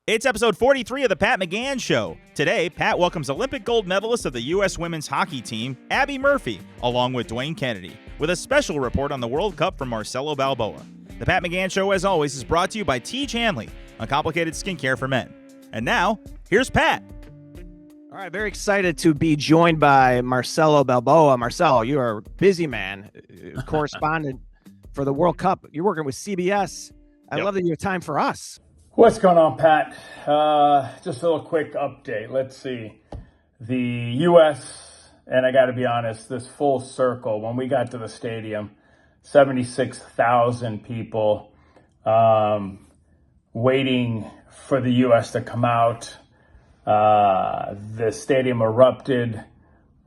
It's episode 43 of the Pat McGann Show. Today, Pat welcomes Olympic gold medalist of the U.S. women's hockey team, Abbey Murphy, along with Dwayne Kennedy, with a special report on the World Cup from Marcelo Balboa. The Pat McGann Show, as always, is brought to you by Teach Hanley, uncomplicated skincare for men. And now, here's Pat. All right, very excited to be joined by Marcelo Balboa. Marcelo, you are a busy man, correspondent for the World Cup. You're working with CBS. I love that you have time for us. What's going on, Pat? Just a little quick update. Let's see. The U.S., and I got to be honest, this full circle, when we got to the stadium, 76,000 people waiting for the U.S. to come out. The stadium erupted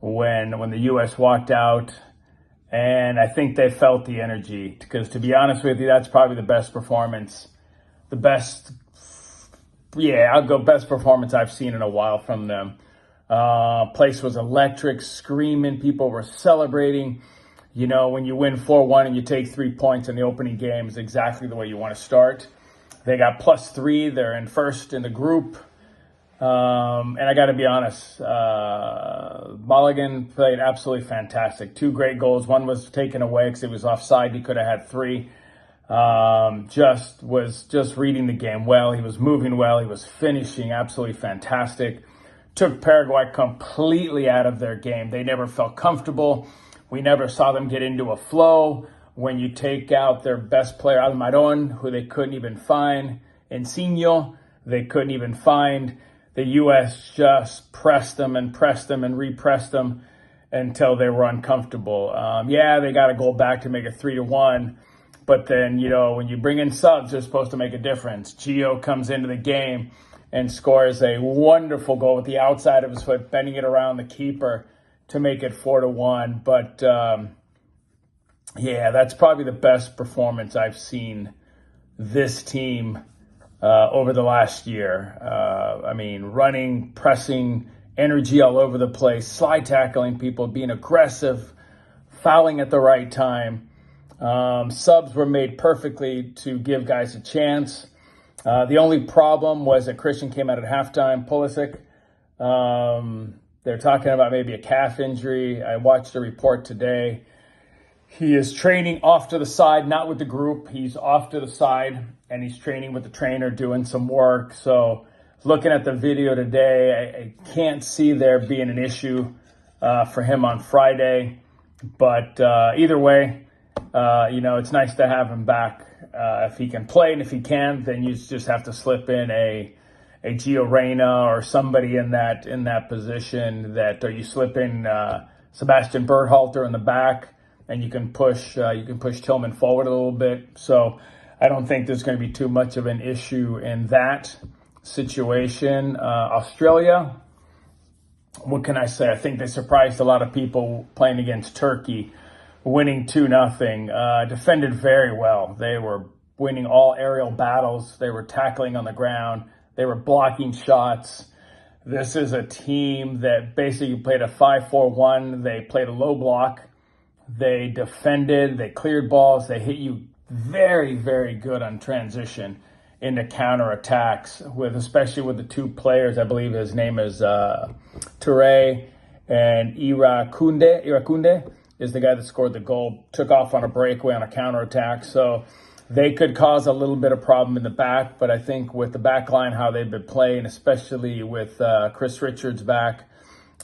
when the U.S. walked out, and I think they felt the energy, because to be honest with you, that's probably the best performance. Best performance I've seen in a while from them. Place was electric, screaming. People were celebrating. You know, when you win 4-1 and you take 3 points in the opening game is exactly the way you want to start. They got +3. They're in first in the group. And I got to be honest, Mulligan played absolutely fantastic. 2 great goals. One was taken away because it was offside. He could have had 3. Was reading the game well. He was moving well. He was finishing absolutely fantastic. Took Paraguay completely out of their game. They never felt comfortable. We never saw them get into a flow. When you take out their best player, Almaron, who they couldn't even find, Insigne, they couldn't even find. The U.S. just pressed them and repressed them until they were uncomfortable. They got a goal back to make it 3-1. But then, you know, when you bring in subs, they're supposed to make a difference. Gio comes into the game and scores a wonderful goal with the outside of his foot, bending it around the keeper to make it 4-1. But, that's probably the best performance I've seen this team over the last year. Running, pressing, energy all over the place, slide tackling people, being aggressive, fouling at the right time. Subs were made perfectly to give guys a chance. The only problem was that Christian came out at halftime, Pulisic. They're talking about maybe a calf injury. I watched a report today. He is training off to the side, not with the group. He's off to the side, and he's training with the trainer, doing some work. So looking at the video today, I can't see there being an issue for him on Friday. But either way, it's nice to have him back if he can play, and if he can, then you just have to slip in a Gio Reyna or somebody in that position or you slip in Sebastian Berhalter in the back, and you can push Tillman forward a little bit. So I don't think there's going to be too much of an issue in that situation. Australia, what can I say? I think they surprised a lot of people playing against Turkey, winning 2-0, defended very well. They were winning all aerial battles. They were tackling on the ground. They were blocking shots. This is a team that basically played a 5-4-1. They played a low block. They defended. They cleared balls. They hit you very, very good on transition into counterattacks, especially with the 2 players. I believe his name is Toure and Irakunde. Is the guy that scored the goal, took off on a breakaway on a counterattack. So they could cause a little bit of problem in the back, but I think with the back line, how they've been playing, especially with Chris Richards back,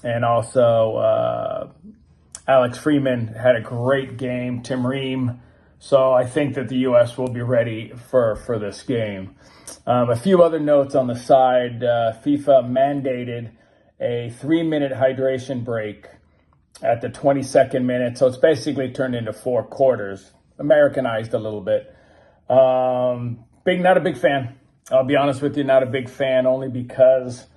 and also Alex Freeman had a great game, Tim Ream. So I think that the U.S. will be ready for this game. A few other notes on the side. FIFA mandated a 3-minute hydration break at the 22nd minute. So it's basically turned into 4 quarters, Americanized a little bit. Not a big fan. I'll be honest with you, not a big fan, only because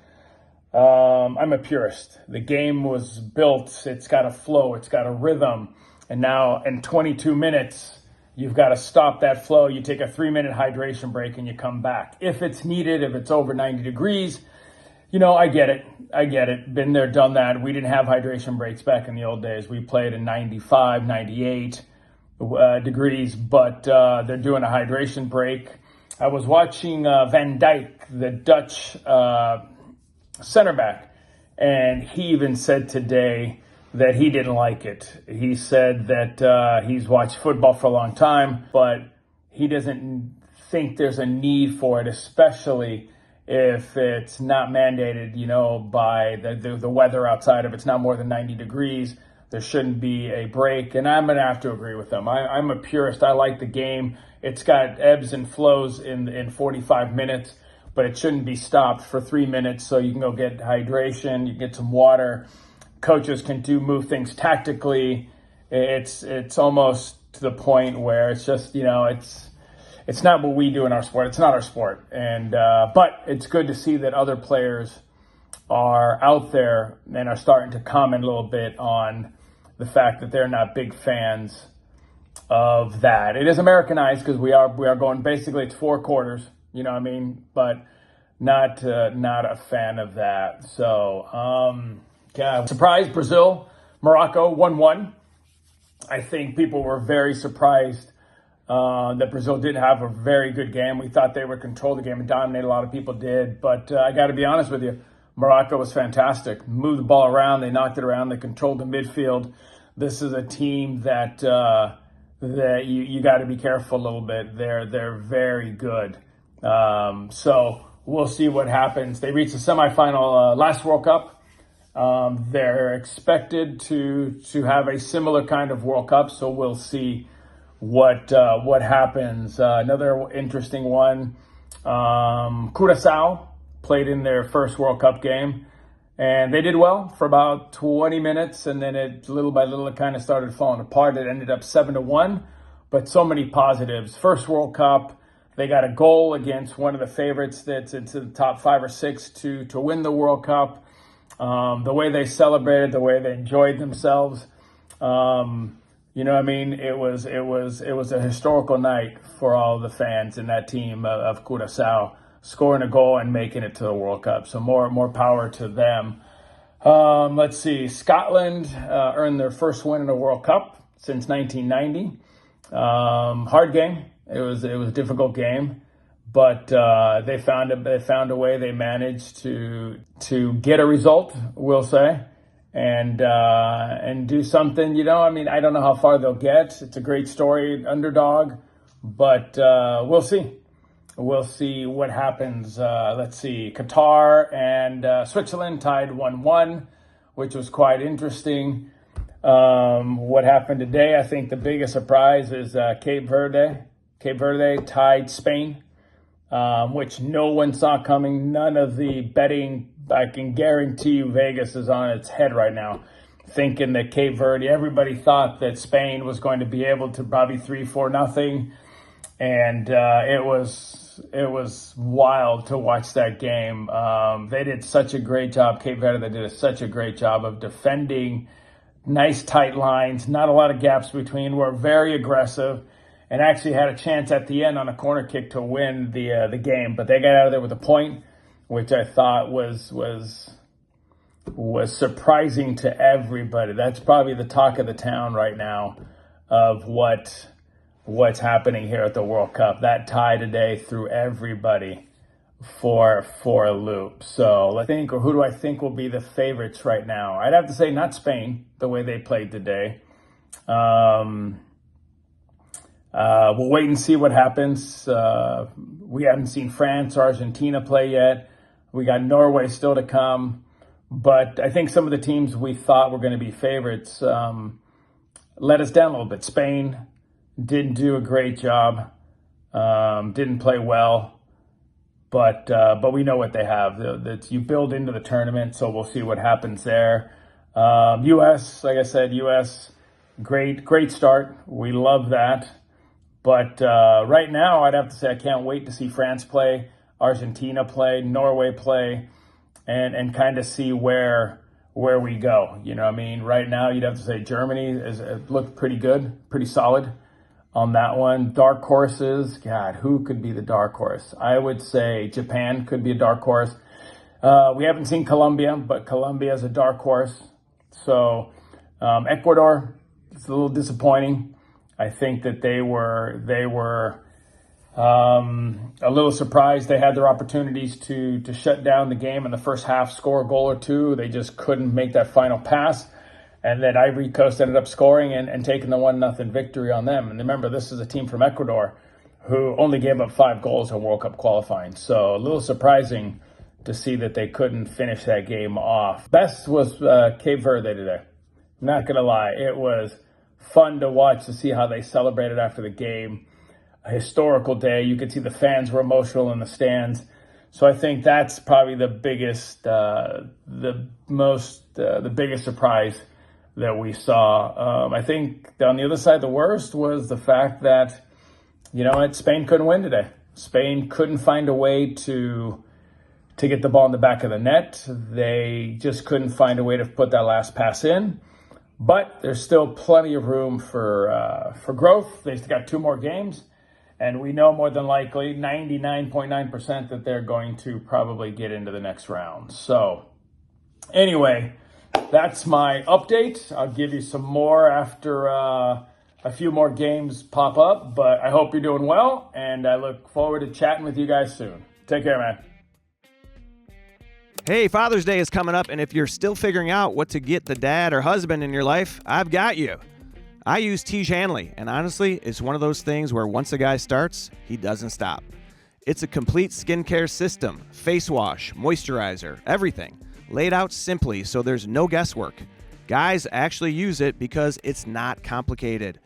I'm a purist. The game was built, it's got a flow, it's got a rhythm. And now in 22 minutes, you've got to stop that flow. You take a 3-minute hydration break and you come back. If it's needed, if it's over 90 degrees, I get it. Been there, done that. We didn't have hydration breaks back in the old days. We played in 95, 98 degrees, but they're doing a hydration break. I was watching Van Dijk, the Dutch center back, and he even said today that he didn't like it. He said that he's watched football for a long time, but he doesn't think there's a need for it, especially if it's not mandated, by the weather outside. If it's not more than 90 degrees, there shouldn't be a break. And I'm going to have to agree with them. I'm a purist. I like the game. It's got ebbs and flows in 45 minutes, but it shouldn't be stopped for 3 minutes so you can go get hydration, you get some water. Coaches can move things tactically. It's almost to the point where it's just, it's not what we do in our sport. It's not our sport. And but it's good to see that other players are out there and are starting to comment a little bit on the fact that they're not big fans of that. It is Americanized because we are going basically it's 4 quarters, but not a fan of that. So, surprised Brazil, Morocco 1-1. I think people were very surprised that Brazil didn't have a very good game. We thought they would control the game and dominate. A lot of people did. But I got to be honest with you, Morocco was fantastic. Moved the ball around. They knocked it around. They controlled the midfield. This is a team that you got to be careful a little bit. They're very good. So we'll see what happens. They reached the semifinal last World Cup. They're expected to have a similar kind of World Cup. So we'll see what happens. Another interesting one, Curaçao played in their first World Cup game, and they did well for about 20 minutes, and then it little by little it kind of started falling apart. It ended up 7-1, but so many positives. First World Cup, they got a goal against one of the favorites that's into the top 5 or 6 to win the World Cup. The way they celebrated, the way they enjoyed themselves. It was a historical night for all the fans in that team of Curaçao, scoring a goal and making it to the World Cup. So more power to them. Let's see. Scotland earned their first win in a World Cup since 1990. Hard game. It was a difficult game, but they found a way. They managed to get a result, we'll say. And do something, I don't know how far they'll get. It's a great story, underdog, but we'll see. We'll see what happens. Let's see. Qatar and Switzerland tied 1-1, which was quite interesting. What happened today, I think the biggest surprise is Cape Verde. Cape Verde tied Spain, which no one saw coming. None of the betting, I can guarantee you Vegas is on its head right now, thinking that Cape Verde, everybody thought that Spain was going to be able to probably 3-4-0. And it was wild to watch that game. They did such a great job. Cape Verde did such a great job of defending, nice tight lines, not a lot of gaps between, were very aggressive, and actually had a chance at the end on a corner kick to win the game. But they got out of there with a point, which I thought was surprising to everybody. That's probably the talk of the town right now of what's happening here at the World Cup. That tie today threw everybody for a loop. So who do I think will be the favorites right now? I'd have to say not Spain, the way they played today. We'll wait and see what happens. We haven't seen France or Argentina play yet. We got Norway still to come. But I think some of the teams we thought were going to be favorites let us down a little bit. Spain didn't do a great job, didn't play well, but we know what they have. You build into the tournament, so we'll see what happens there. U.S., like I said, U.S., great start. We love that. But right now, I'd have to say I can't wait to see France play, Argentina play, Norway play, and kind of see where we go. Right now, you'd have to say Germany looked pretty good, pretty solid on that one. Dark horses, God, who could be the dark horse? I would say Japan could be a dark horse. We haven't seen Colombia, but Colombia is a dark horse. So Ecuador, it's a little disappointing. I think that they were A little surprised they had their opportunities to shut down the game in the first half, score a goal or two. They just couldn't make that final pass. And then Ivory Coast ended up scoring and taking the 1-0 victory on them. And remember, this is a team from Ecuador who only gave up 5 goals in World Cup qualifying. So a little surprising to see that they couldn't finish that game off. Best was Cape Verde today. Not going to lie, it was fun to watch to see how they celebrated after the game. A historical day. You could see the fans were emotional in the stands. So I think that's probably the biggest, the biggest surprise that we saw. I think on the other side, the worst was the fact that, Spain couldn't win today. Spain couldn't find a way to get the ball in the back of the net. They just couldn't find a way to put that last pass in. But there's still plenty of room for growth. They've got 2 more games. And we know more than likely, 99.9%, that they're going to probably get into the next round. So anyway, that's my update. I'll give you some more after a few more games pop up. But I hope you're doing well, and I look forward to chatting with you guys soon. Take care, man. Hey, Father's Day is coming up, and if you're still figuring out what to get the dad or husband in your life, I've got you. I use Tiege Hanley, and honestly, it's one of those things where once a guy starts, he doesn't stop. It's a complete skincare system, face wash, moisturizer, everything, laid out simply so there's no guesswork. Guys actually use it because it's not complicated.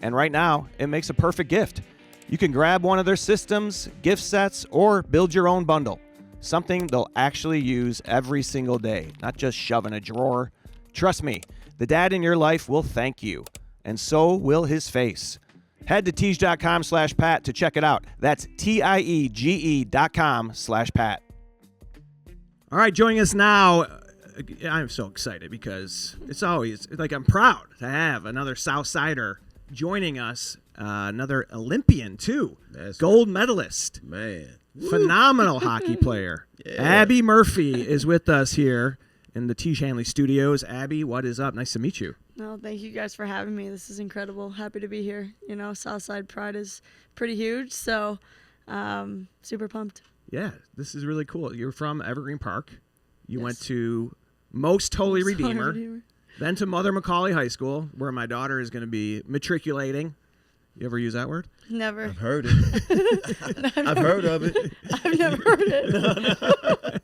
And right now, it makes a perfect gift. You can grab one of their systems, gift sets, or build your own bundle. Something they'll actually use every single day, not just shove in a drawer. Trust me, the dad in your life will thank you. And so will his face. Head to Tiege.com/Pat to check it out. That's TIEGE.com/Pat. All right, joining us now. I'm so excited because it's always like I'm proud to have another Southsider joining us. Another Olympian, too. That's gold medalist. Man. Phenomenal hockey player. Yeah. Abbey Murphy is with us here in the Tiege Hanley studios. Abby, what is up? Nice to meet you. No, thank you guys for having me. This is incredible. Happy to be here. Southside pride is pretty huge, so super pumped. Yeah, this is really cool. You're from Evergreen Park. You went to Most Holy Redeemer, then to Mother Macaulay High School, where my daughter is going to be matriculating. You ever use that word? Never. I've heard it. I've heard of it. I've never heard it.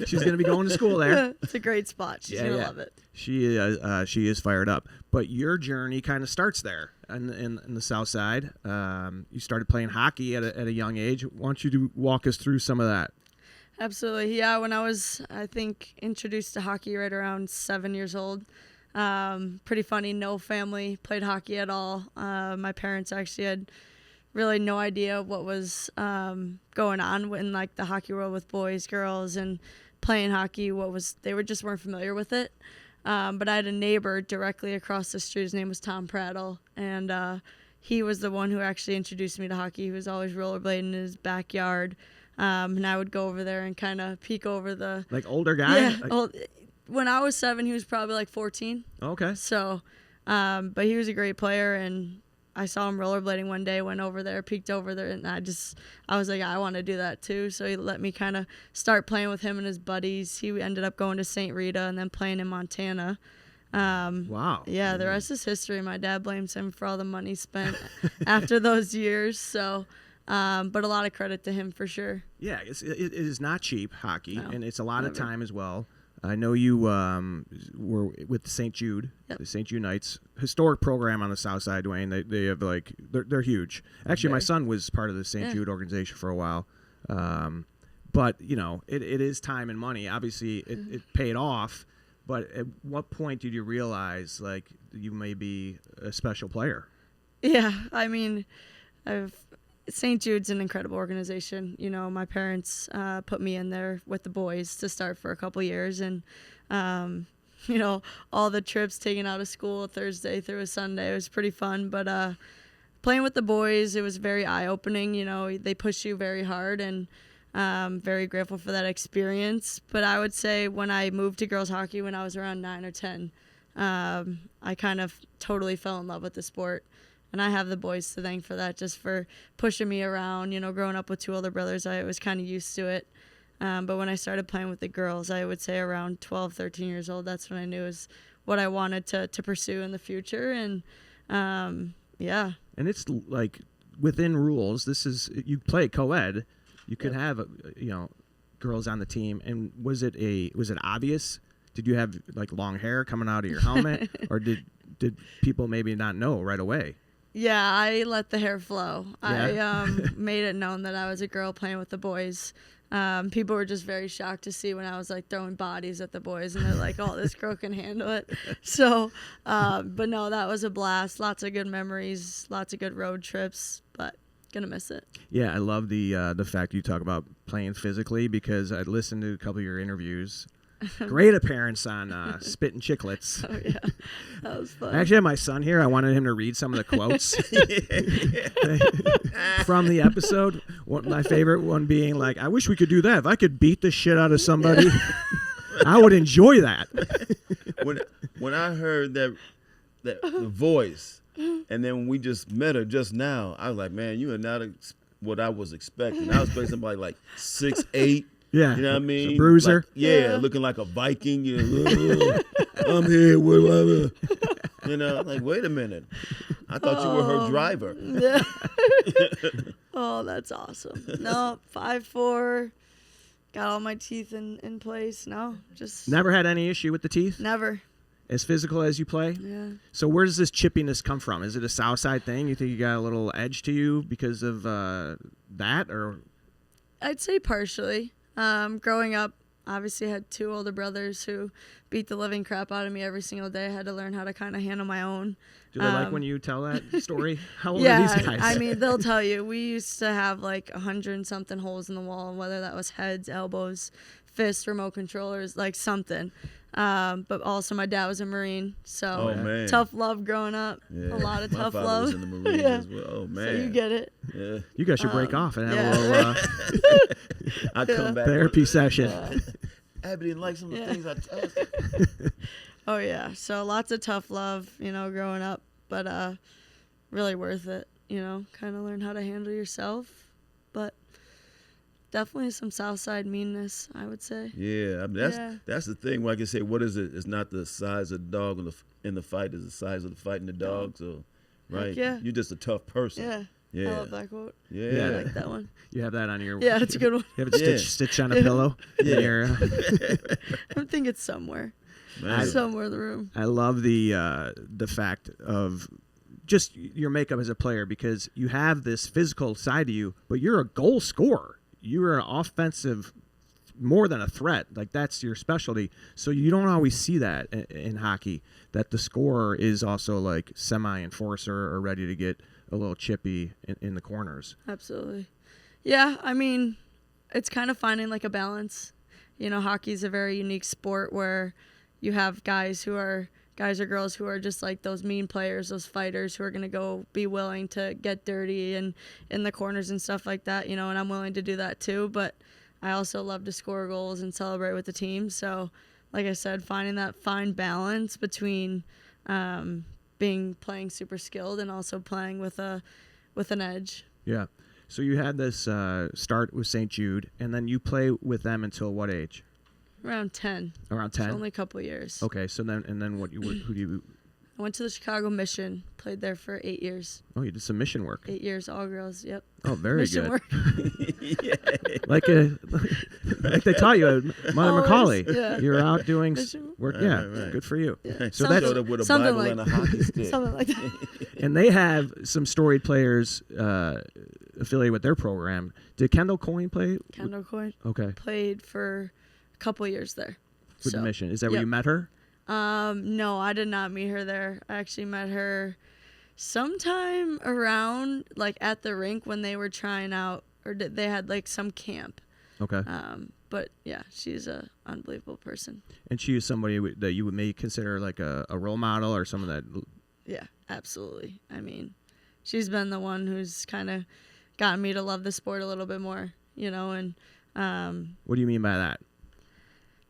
She's going to be going to school there. It's a great spot. She's going to love it. She is fired up. But your journey kind of starts there in the South Side. You started playing hockey at a young age. Why don't you walk us through some of that? Absolutely. Yeah, when I was, I think, introduced to hockey right around 7 years old. Pretty funny. No family played hockey at all. My parents actually had really no idea what was going on in like the hockey world with boys, girls, and playing hockey. They just weren't familiar with it. But I had a neighbor directly across the street. His name was Tom Prattle, and he was the one who actually introduced me to hockey. He was always rollerblading in his backyard, and I would go over there and kind of peek over the older guy. Yeah. When I was 7, he was probably like 14. Okay. So, but he was a great player, and I saw him rollerblading one day, went over there, peeked over there, and I was like, I want to do that too. So he let me kind of start playing with him and his buddies. He ended up going to St. Rita and then playing in Montana. Wow. Yeah, the rest is history. My dad blames him for all the money spent after those years. So, but a lot of credit to him for sure. Yeah, it is not cheap, hockey, and it's a lot never. of time as well. I know you were with St. Jude, the St. Jude Knights, historic program on the South Side, Dwayne. They have they're huge. Actually, my son was part of the St. Jude organization for a while. But it is time and money. Obviously, it paid off. But at what point did you realize like you may be a special player? Yeah, I mean, St. Jude's an incredible organization. My parents put me in there with the boys to start for a couple years. And, all the trips taken out of school Thursday through a Sunday, it was pretty fun. But playing with the boys, it was very eye-opening. They push you very hard, and very grateful for that experience. But I would say when I moved to girls hockey when I was around 9 or 10, I kind of totally fell in love with the sport. And I have the boys to thank for that, just for pushing me around. Growing up with 2 older brothers, I was kind of used to it. But when I started playing with the girls, I would say around 12, 13 years old, that's when I knew is what I wanted to pursue in the future. And yeah. And it's like within rules, you play co-ed, you could have, girls on the team. And was it obvious? Did you have like long hair coming out of your helmet or did people maybe not know right away? Yeah, I let the hair flow. Yeah. I made it known that I was a girl playing with the boys. People were just very shocked to see when I was like throwing bodies at the boys, and they're like, "Oh, this girl can handle it." So, but no, that was a blast. Lots of good memories, lots of good road trips, but gonna miss it. Yeah, I love the fact you talk about playing physically, because I listened to a couple of your interviews. Great appearance on Spittin' Chicklets. Oh yeah, that was fun. I actually have my son here. I wanted him to read some of the quotes from the episode. My favorite one being like, "I wish we could do that. If I could beat the shit out of somebody, I would enjoy that." When I heard that the voice, and then when we just met her just now, I was like, "Man, you are not what I was expecting. I was expecting somebody like 6'8". Yeah, you know what I mean? A bruiser. Like, looking like a Viking. I'm here, whatever. Like, wait a minute. I thought you were her driver. Yeah. Oh, that's awesome. No, 5'4", got all my teeth in place. No, just never had any issue with the teeth. Never. As physical as you play. Yeah. So where does this chippiness come from? Is it a South Side thing? You think you got a little edge to you because of that, or? I'd say partially. Growing up, obviously I had 2 older brothers who beat the living crap out of me every single day. I had to learn how to kind of handle my own. Do they like when you tell that story? How old yeah, are these guys? I mean, they'll tell you. We used to have like 100-something holes in the wall, whether that was heads, elbows, fists, remote controllers, like something. But also my dad was a Marine, so tough love growing up. Yeah. A lot of my tough father love. Was in the Marines as well. Oh man, so you get it. Yeah, you guys should break off and have a little I come back therapy session. Abby didn't like some of the things I told her. Oh yeah, so lots of tough love, growing up, but really worth it. Kind of learn how to handle yourself, but. Definitely some Southside meanness, I would say. Yeah, I mean, that's the thing. Where I can say, what is it? It's not the size of the dog in the fight; it's the size of the fight in the dog. So, right? Yeah. You're just a tough person. Yeah. I love that quote. Yeah. I like that one. You have that on your. Yeah, it's a good one. You have it stitched on a pillow. Yeah. I think it's somewhere. Man. Somewhere in the room. I love the fact of just your makeup as a player, because you have this physical side to you, but you're a goal scorer. You're an offensive, more than a threat. Like, that's your specialty. So you don't always see that in hockey, that the scorer is also like semi-enforcer or ready to get a little chippy in the corners. Absolutely. Yeah, I mean, it's kind of finding like a balance. Hockey is a very unique sport where you have guys or girls who are just like those mean players, those fighters who are going to go be willing to get dirty and in the corners and stuff like that, and I'm willing to do that too. But I also love to score goals and celebrate with the team. So, like I said, finding that fine balance between playing super skilled and also playing with an edge. Yeah. So you had this start with St. Jude, and then you play with them until what age? Around 10. Around 10? So only a couple of years. Okay, so then who do you... I went to the Chicago Mission, played there for 8 years. Oh, you did some mission work. 8 years, all girls, yep. Oh, very mission good. Work. like they taught you at Mother Macaulay. Yeah. You're out doing work. Right, yeah, right. Good for you. Yeah. So showed up with a Bible like, and a hockey stick. Something like that. And they have some storied players affiliated with their program. Did Kendall Coyne play? Kendall Coyne. Okay. Played for a couple of years there. With the mission. Is that where you met her? No, I did not meet her there. I actually met her sometime around, like, at the rink when they were trying out, or they had, like, some camp. Okay. But, yeah, she's an unbelievable person. And she is somebody that you would maybe consider, like, a role model or someone that... Yeah, absolutely. I mean, she's been the one who's kind of gotten me to love the sport a little bit more, and... What do you mean by that?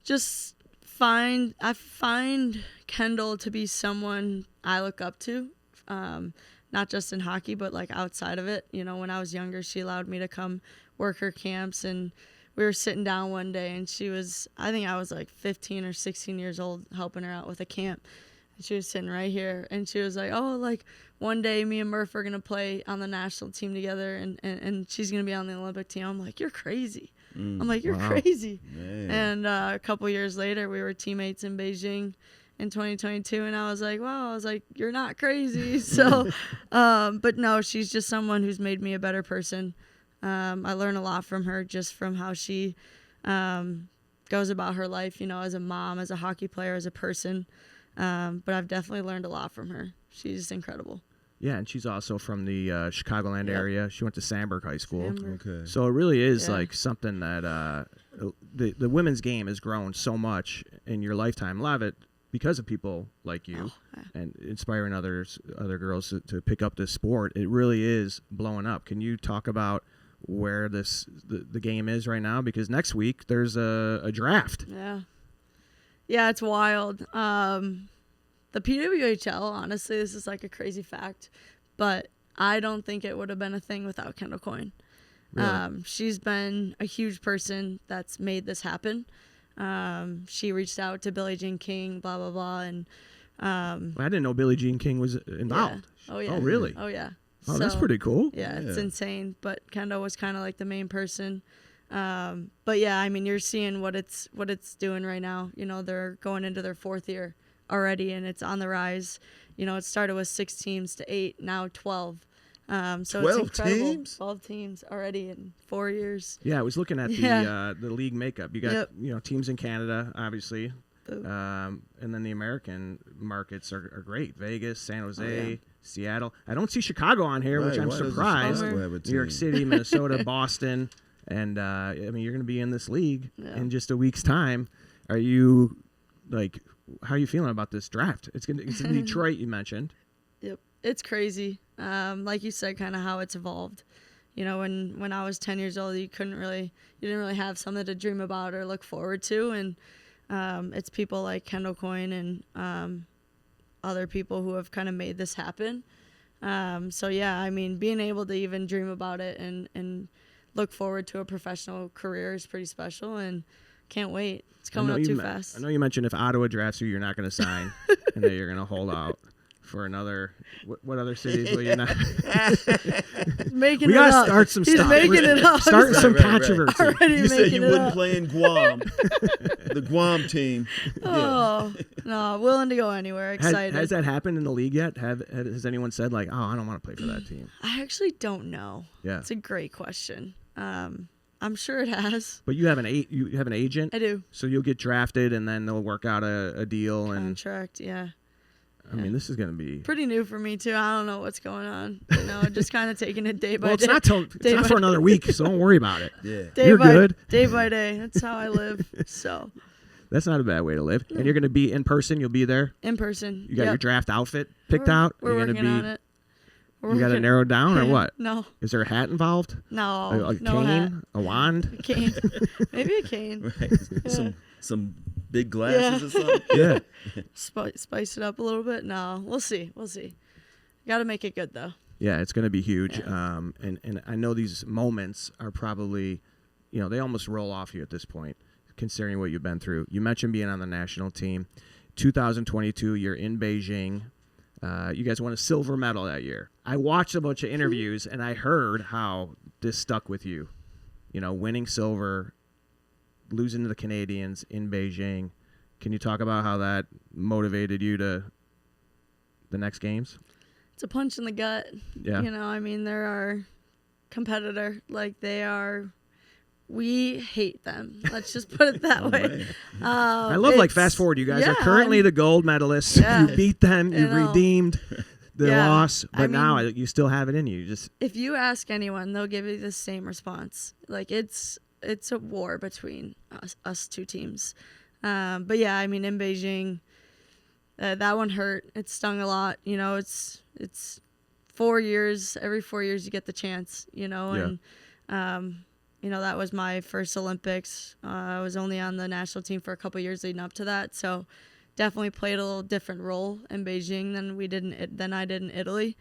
Just... I find Kendall to be someone I look up to. not just in hockey, but like outside of it. You know, when I was younger, she allowed me to come work her camps, and we were sitting down one day, and I think I was like 15 or 16 years old, helping her out with a camp. And she was sitting right here, and she was like, oh, like one day me and Murph are going to play on the national team together, and she's going to be on the Olympic team. I'm like, you're crazy. I'm like, you're crazy. Man. And a couple years later, we were teammates in Beijing in 2022, and I was like, wow, I was like, you're not crazy. So, but no, she's just someone who's made me a better person. I learn a lot from her, just from how she goes about her life, you know, as a mom, as a hockey player, as a person. But I've definitely learned a lot from her. She's incredible. Yeah, and she's also from the Chicagoland area. She went to Sandburg High School. Okay. So it really is like something that the women's game has grown so much in your lifetime. A lot of it because of people like you and inspiring other girls to pick up this sport. It really is blowing up. Can you talk about where the game is right now? Because next week there's a draft. Yeah, it's wild. The PWHL, honestly, this is like a crazy fact, but I don't think it would have been a thing without Kendall Coyne. Really? She's been a huge person that's made this happen. She reached out to Billie Jean King, blah, blah, blah. And I didn't know Billie Jean King was involved. Yeah. Oh, yeah. Oh, really? Oh, yeah. Oh, that's pretty cool. Yeah, it's insane. But Kendall was kind of like the main person. But yeah, I mean, you're seeing what it's doing right now. You know, they're going into their 4th year already, and it's on the rise. You know, it started with 6 teams to 8, now 12. So 12 it's incredible. teams? 12 teams already in 4 years. Yeah, I was looking at the league makeup. You got teams in Canada, obviously, and then the American markets are great. Vegas, San Jose, Seattle. I don't see Chicago on here, which I'm surprised. New York City, Minnesota, Boston, and I mean, you're going to be in this league in just a week's time. Are you like? How are you feeling about this draft? It's in Detroit, you mentioned. Yep, it's crazy. Like you said, kind of how it's evolved. You know, when I was 10 years old, you didn't really have something to dream about or look forward to, and it's people like Kendall Coyne and other people who have kind of made this happen. So yeah, I mean, being able to even dream about it and look forward to a professional career is pretty special, and can't wait. It's coming up too fast. I know you mentioned if Ottawa drafts you, you're not going to sign, and that you're going to hold out for another. What other cities will you not? Making we it up. We got to start some He's stuff. making it up. Starting some controversy. Already you said you wouldn't up. play in Guam, the Guam team. Oh no, willing to go anywhere. Excited. Has that happened in the league yet? Has anyone said like, oh, I don't want to play for that team? I actually don't know. Yeah, it's a great question. I'm sure it has. But you have an agent? I do. So you'll get drafted, and then they'll work out a deal and contract. Yeah. I mean, this is going to be pretty new for me too. I don't know what's going on. You know, just kind of taking it day by day. Well, it's not for another week, so don't worry about it. Yeah. You're good. Day by day. That's how I live. So. That's not a bad way to live. And you're going to be in person. You'll be there. In person. You got your draft outfit picked out. We're working on it. You got it narrowed down or what? No. Is there a hat involved? No. A no cane? Hat. A wand? A cane. Maybe a cane. Right. Yeah. Some big glasses or something. Yeah. Spice it up a little bit. No, we'll see. Got to make it good though. Yeah, it's going to be huge. Yeah. And I know these moments are probably, they almost roll off you at this point, considering what you've been through. You mentioned being on the national team. 2022, you're in Beijing. You guys won a silver medal that year. I watched a bunch of interviews, and I heard how this stuck with you. Winning silver, losing to the Canadians in Beijing. Can you talk about how that motivated you to the next games? It's a punch in the gut. Yeah. I mean, they're our competitor. Like, they are... We hate them. Let's just put it that way. I love, fast forward, you guys are currently the gold medalists. Yeah. You beat them. You redeemed the loss. But now you still have it in you. If you ask anyone, they'll give you the same response. Like, it's a war between us two teams. But, yeah, I mean, in Beijing, that one hurt. It stung a lot. It's 4 years. Every 4 years you get the chance, and that was my first Olympics. I was only on the national team for a couple years leading up to that, so definitely played a little different role in Beijing than I did in Italy.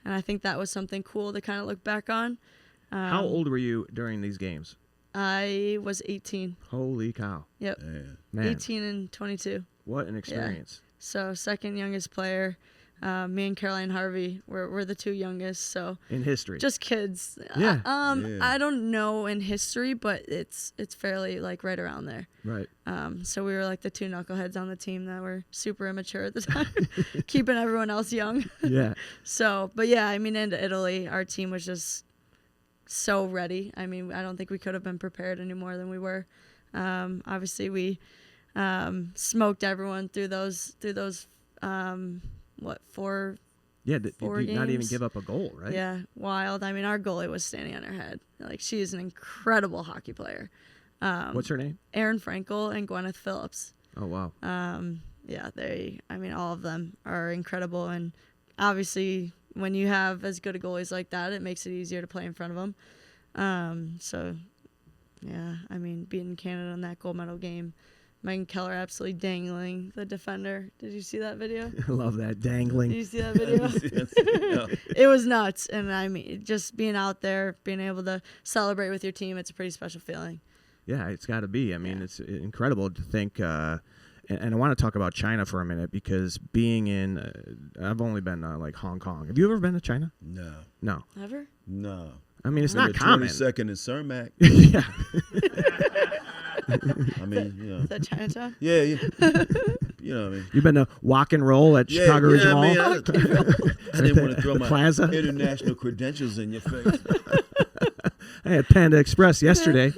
And I think that was something cool to kind of look back on. How old were you during these games? I was 18. Holy cow. Yep. Man. 18 and 22. What an experience. Yeah. So second youngest player. Me and Caroline Harvey were the two youngest. So in history. Just kids. Yeah. I don't know in history, but it's fairly like right around there. Right. So we were like the two knuckleheads on the team that were super immature at the time, keeping everyone else young. Yeah. So, but yeah, I mean, into Italy, our team was just so ready. I mean, I don't think we could have been prepared any more than we were. Obviously, we smoked everyone through those 4 Yeah, four did not even games. give up a goal, right? Yeah, wild. I mean, our goalie was standing on her head. Like, she is an incredible hockey player. What's her name? Erin Frankel and Gwyneth Phillips. Oh, wow. Yeah, all of them are incredible. And obviously, when you have as good a goalies like that, it makes it easier to play in front of them. So, yeah, I mean, beating Canada in that gold medal game, McGann Keller absolutely dangling the defender. Did you see that video? I love that dangling. Did you see that video? It was nuts. And I mean, just being out there, being able to celebrate with your team, it's a pretty special feeling. Yeah, it's got to be. I mean, it's incredible to think. And I want to talk about China for a minute because being in, I've only been like Hong Kong. Have you ever been to China? No. Ever? No. I mean, it's Been not to common. 22nd and Cermak. Yeah. I mean, you know. Is that Chinatown? Yeah. You know what I mean? You've been to Walk and Roll at Chicago Ridge Mall? I mean, I didn't want to throw my Plaza? international credentials in your face. I had Panda Express yesterday.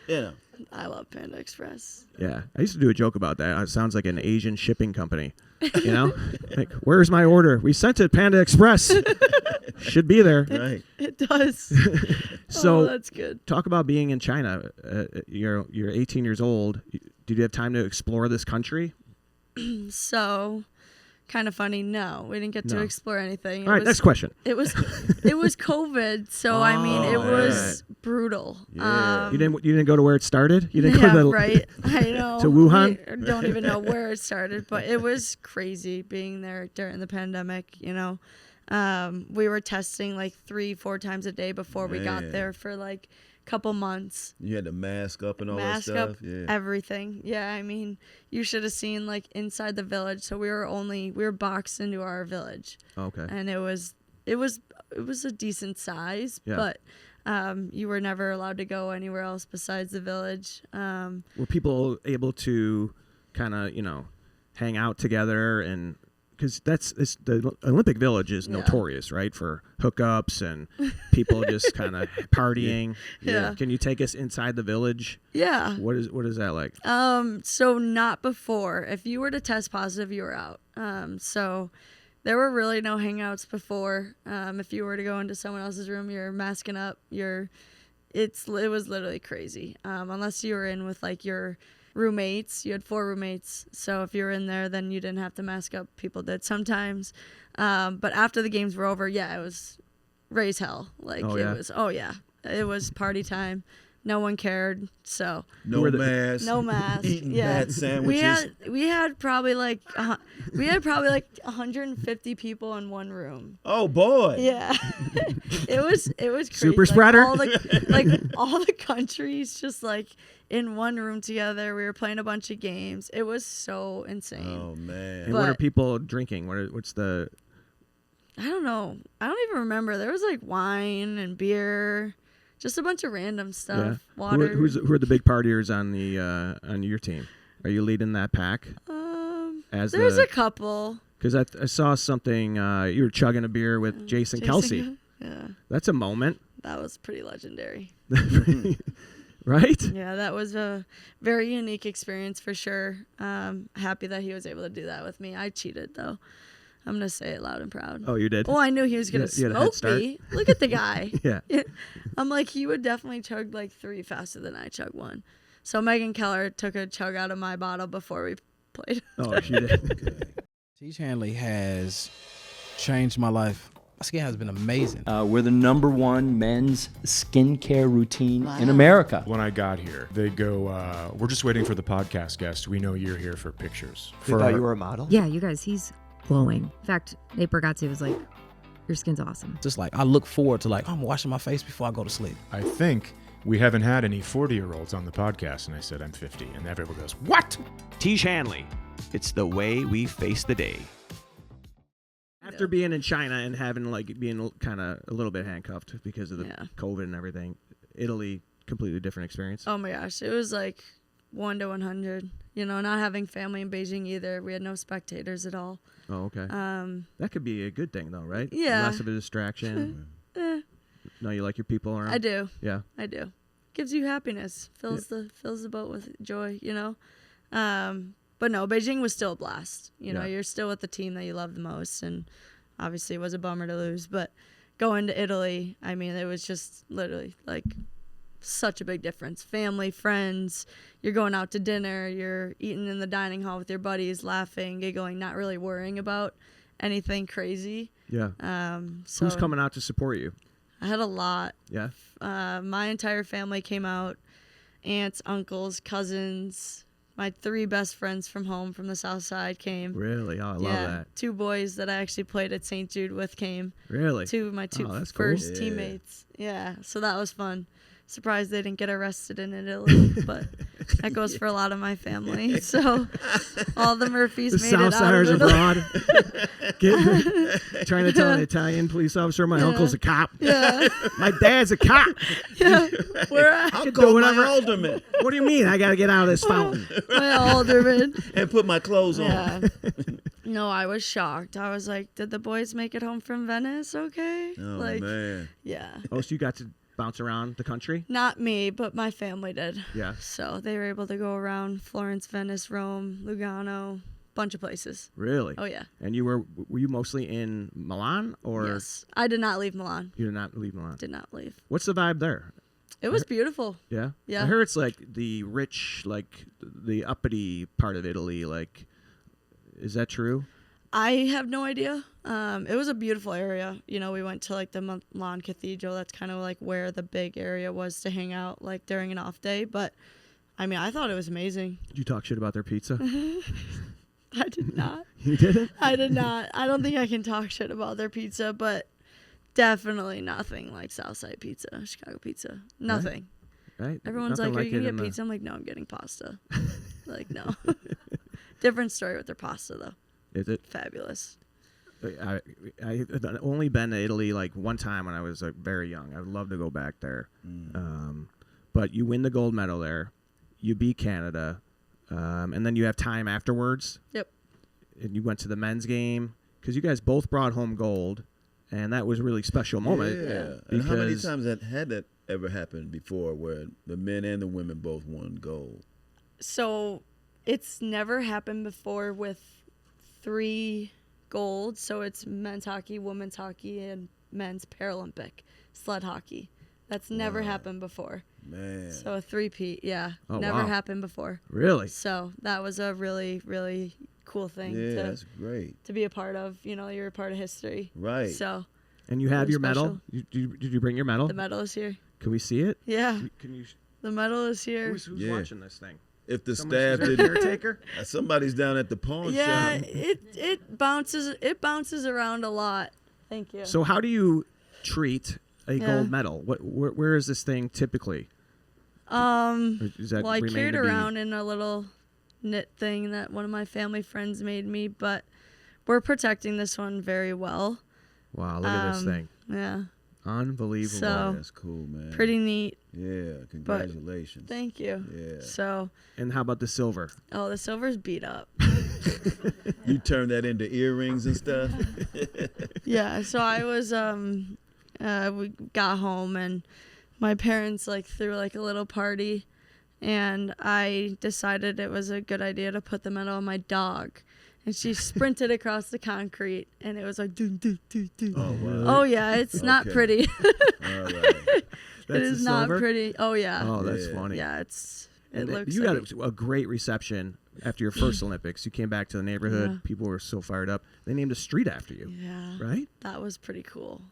You know. I love Panda Express. Yeah, I used to do a joke about that. It sounds like an Asian shipping company. You know, like, where's my order? We sent it Panda Express. Should be there. Right. It does. So that's good. Talk about being in China. You're 18 years old. Did you have time to explore this country? So, kind of funny. No, we didn't get to explore anything. All right, next question. It was COVID, so I mean, it was brutal. Yeah. You didn't go to where it started. You didn't go to right. I know. to Wuhan. We don't even know where it started, but it was crazy being there during the pandemic. You know, we were testing like 3-4 times a day before we got there for like a couple months. You had to mask up and all that stuff. Mask up, everything. Yeah, I mean, you should have seen like inside the village. So we were boxed into our village. Okay. And it was a decent size, but you were never allowed to go anywhere else besides the village. Were people able to kind of hang out together and? Because the Olympic Village is notorious, right, for hookups and people just kind of partying. Yeah. Can you take us inside the village? Yeah. What is that like? So not before. If you were to test positive, you were out. So there were really no hangouts before. If you were to go into someone else's room, you're masking up. It was literally crazy. Unless you were in with like your roommates. You had 4 roommates, so if you were in there, then you didn't have to mask up. People did sometimes, but after the games were over, it was raise hell. Like it was party time. No one cared. So no mask. Eating bad sandwiches. We had probably like 150 people in one room. Oh boy. Yeah. it was crazy. Super spreader. All the countries just like in one room together. We were playing a bunch of games. It was so insane. Oh man. And what are people drinking? What's the? I don't know. I don't even remember. There was like wine and beer. Just a bunch of random stuff. Yeah. Water. Who are the big partiers on your team? Are you leading that pack? There's a couple. Because I saw something. You were chugging a beer with Jason Kelce. Yeah. That's a moment. That was pretty legendary. Right? Yeah, that was a very unique experience for sure. Happy that he was able to do that with me. I cheated though. I'm going to say it loud and proud. Oh, you did? Well, I knew he was going to smoke me. Look at the guy. Yeah. I'm like, he would definitely chug like 3 faster than I chug 1. So McGann Keller took a chug out of my bottle before we played. Oh, she did. Teach Handley has changed my life. My skin has been amazing. We're the #1 men's skincare routine in America. When I got here, they go, we're just waiting for the podcast guest. We know you're here for pictures. They thought you were a model? Yeah, you guys, he's glowing. In fact, Nate Bargatze was like, Your skin's awesome. Just like I look forward to I'm washing my face before I go to sleep. I think we haven't had any 40-year-olds on the podcast, and I said I'm 50, and everyone goes, "What?" Tish Hanley. It's the way we face the day. After being in China and having being kind of a little bit handcuffed because of the COVID and everything, Italy, completely different experience. Oh my gosh, it was 1 to 100. Not having family in Beijing either. We had no spectators at all. Oh, okay. That could be a good thing though, right? Yeah. Less of a distraction. No, you like your people around? I do. Yeah. I do. Gives you happiness. Fills the boat with joy, But no, Beijing was still a blast. You're still with the team that you love the most, and obviously it was a bummer to lose. But going to Italy, I mean, it was just literally such a big difference. Family, friends, you're going out to dinner, you're eating in the dining hall with your buddies, laughing, giggling, not really worrying about anything crazy. Yeah. So who's coming out to support you? I had a lot. Yeah. My entire family came out. Aunts, uncles, cousins. My 3 best friends from home from the South Side came. Really? Oh, I love that. 2 boys that I actually played at St. Jude with came. Really? My two that's first cool. teammates. Yeah, so that was fun. Surprised they didn't get arrested in Italy, but that goes for a lot of my family. So all the Murphys made it out of Italy. abroad. Trying to tell an Italian police officer my uncle's a cop. Yeah. My dad's a cop. Yeah. Where I'll call my alderman. What do you mean? I got to get out of this fountain. My alderman. And put my clothes on. Yeah. No, I was shocked. I was like, did the boys make it home from Venice okay? Oh, man. Yeah. Oh, so you got to bounce around the country? Not me, but my family did. Yeah. So they were able to go around Florence, Venice, Rome, Lugano, bunch of places. Really? Oh, yeah. And were you mostly in Milan or? Yes. I did not leave Milan. You did not leave Milan? Did not leave. What's the vibe there? It was beautiful. Yeah? Yeah. I heard it's the rich, the uppity part of Italy. Is that true? I have no idea. It was a beautiful area. We went to the Milan Cathedral. That's kind of where the big area was to hang out during an off day. But I mean, I thought it was amazing. Did you talk shit about their pizza? I did not. You didn't? I did not. I don't think I can talk shit about their pizza, but definitely nothing like Southside pizza, Chicago pizza. Nothing. Right? Everyone's Nothing like, are you going to get it in pizza? I'm like, no, I'm getting pasta. No. Different story with their pasta, though. Is it? Fabulous. I only been to Italy one time when I was very young. I would love to go back there. But you win the gold medal there. You beat Canada. And then you have time afterwards. Yep. And you went to the men's game because you guys both brought home gold. And that was a really special moment. Yeah. And how many times had that ever happened before where the men and the women both won gold? So it's never happened before with 3 gold. So it's men's hockey, women's hockey, and men's Paralympic sled hockey. That's never happened before. Man. So a 3-peat, yeah. Oh, never wow. happened before. Really? So that was a really, really cool thing that's great. to be a part of. You're a part of history. Right. So. And you have your special. medal? Did you bring your medal? The medal is here. Can we see it? Yeah. Can you? The medal is here. Who's watching this thing? If the Someone- staff is there a didn't, caretaker? somebody's down at the pawn Yeah, shop. it bounces around a lot. Thank you. So how do you treat a gold medal? Where is this thing typically? Or does that Well, I remain carried to be- around in a little knit thing that one of my family friends made me, but we're protecting this one very well. Wow, look at this thing. Yeah. Unbelievable. So That's cool, man. pretty neat. Yeah, congratulations. Thank you. Yeah. So. And how about the silver? Oh, the silver's beat up. You turned that into earrings and stuff? Yeah, so I was we got home and my parents threw a little party, and I decided it was a good idea to put the medal on my dog, and she sprinted across the concrete, and it was doo doo doo doo. Oh, wow. Oh yeah, it's not Okay. pretty. All right. It is the not silver? pretty. Oh yeah. Oh, that's Yeah. funny. Yeah, it And looks. you like got a great reception after your first Olympics. You came back to the neighborhood. Yeah. People were so fired up. They named a street after you. Yeah. Right? That was pretty cool.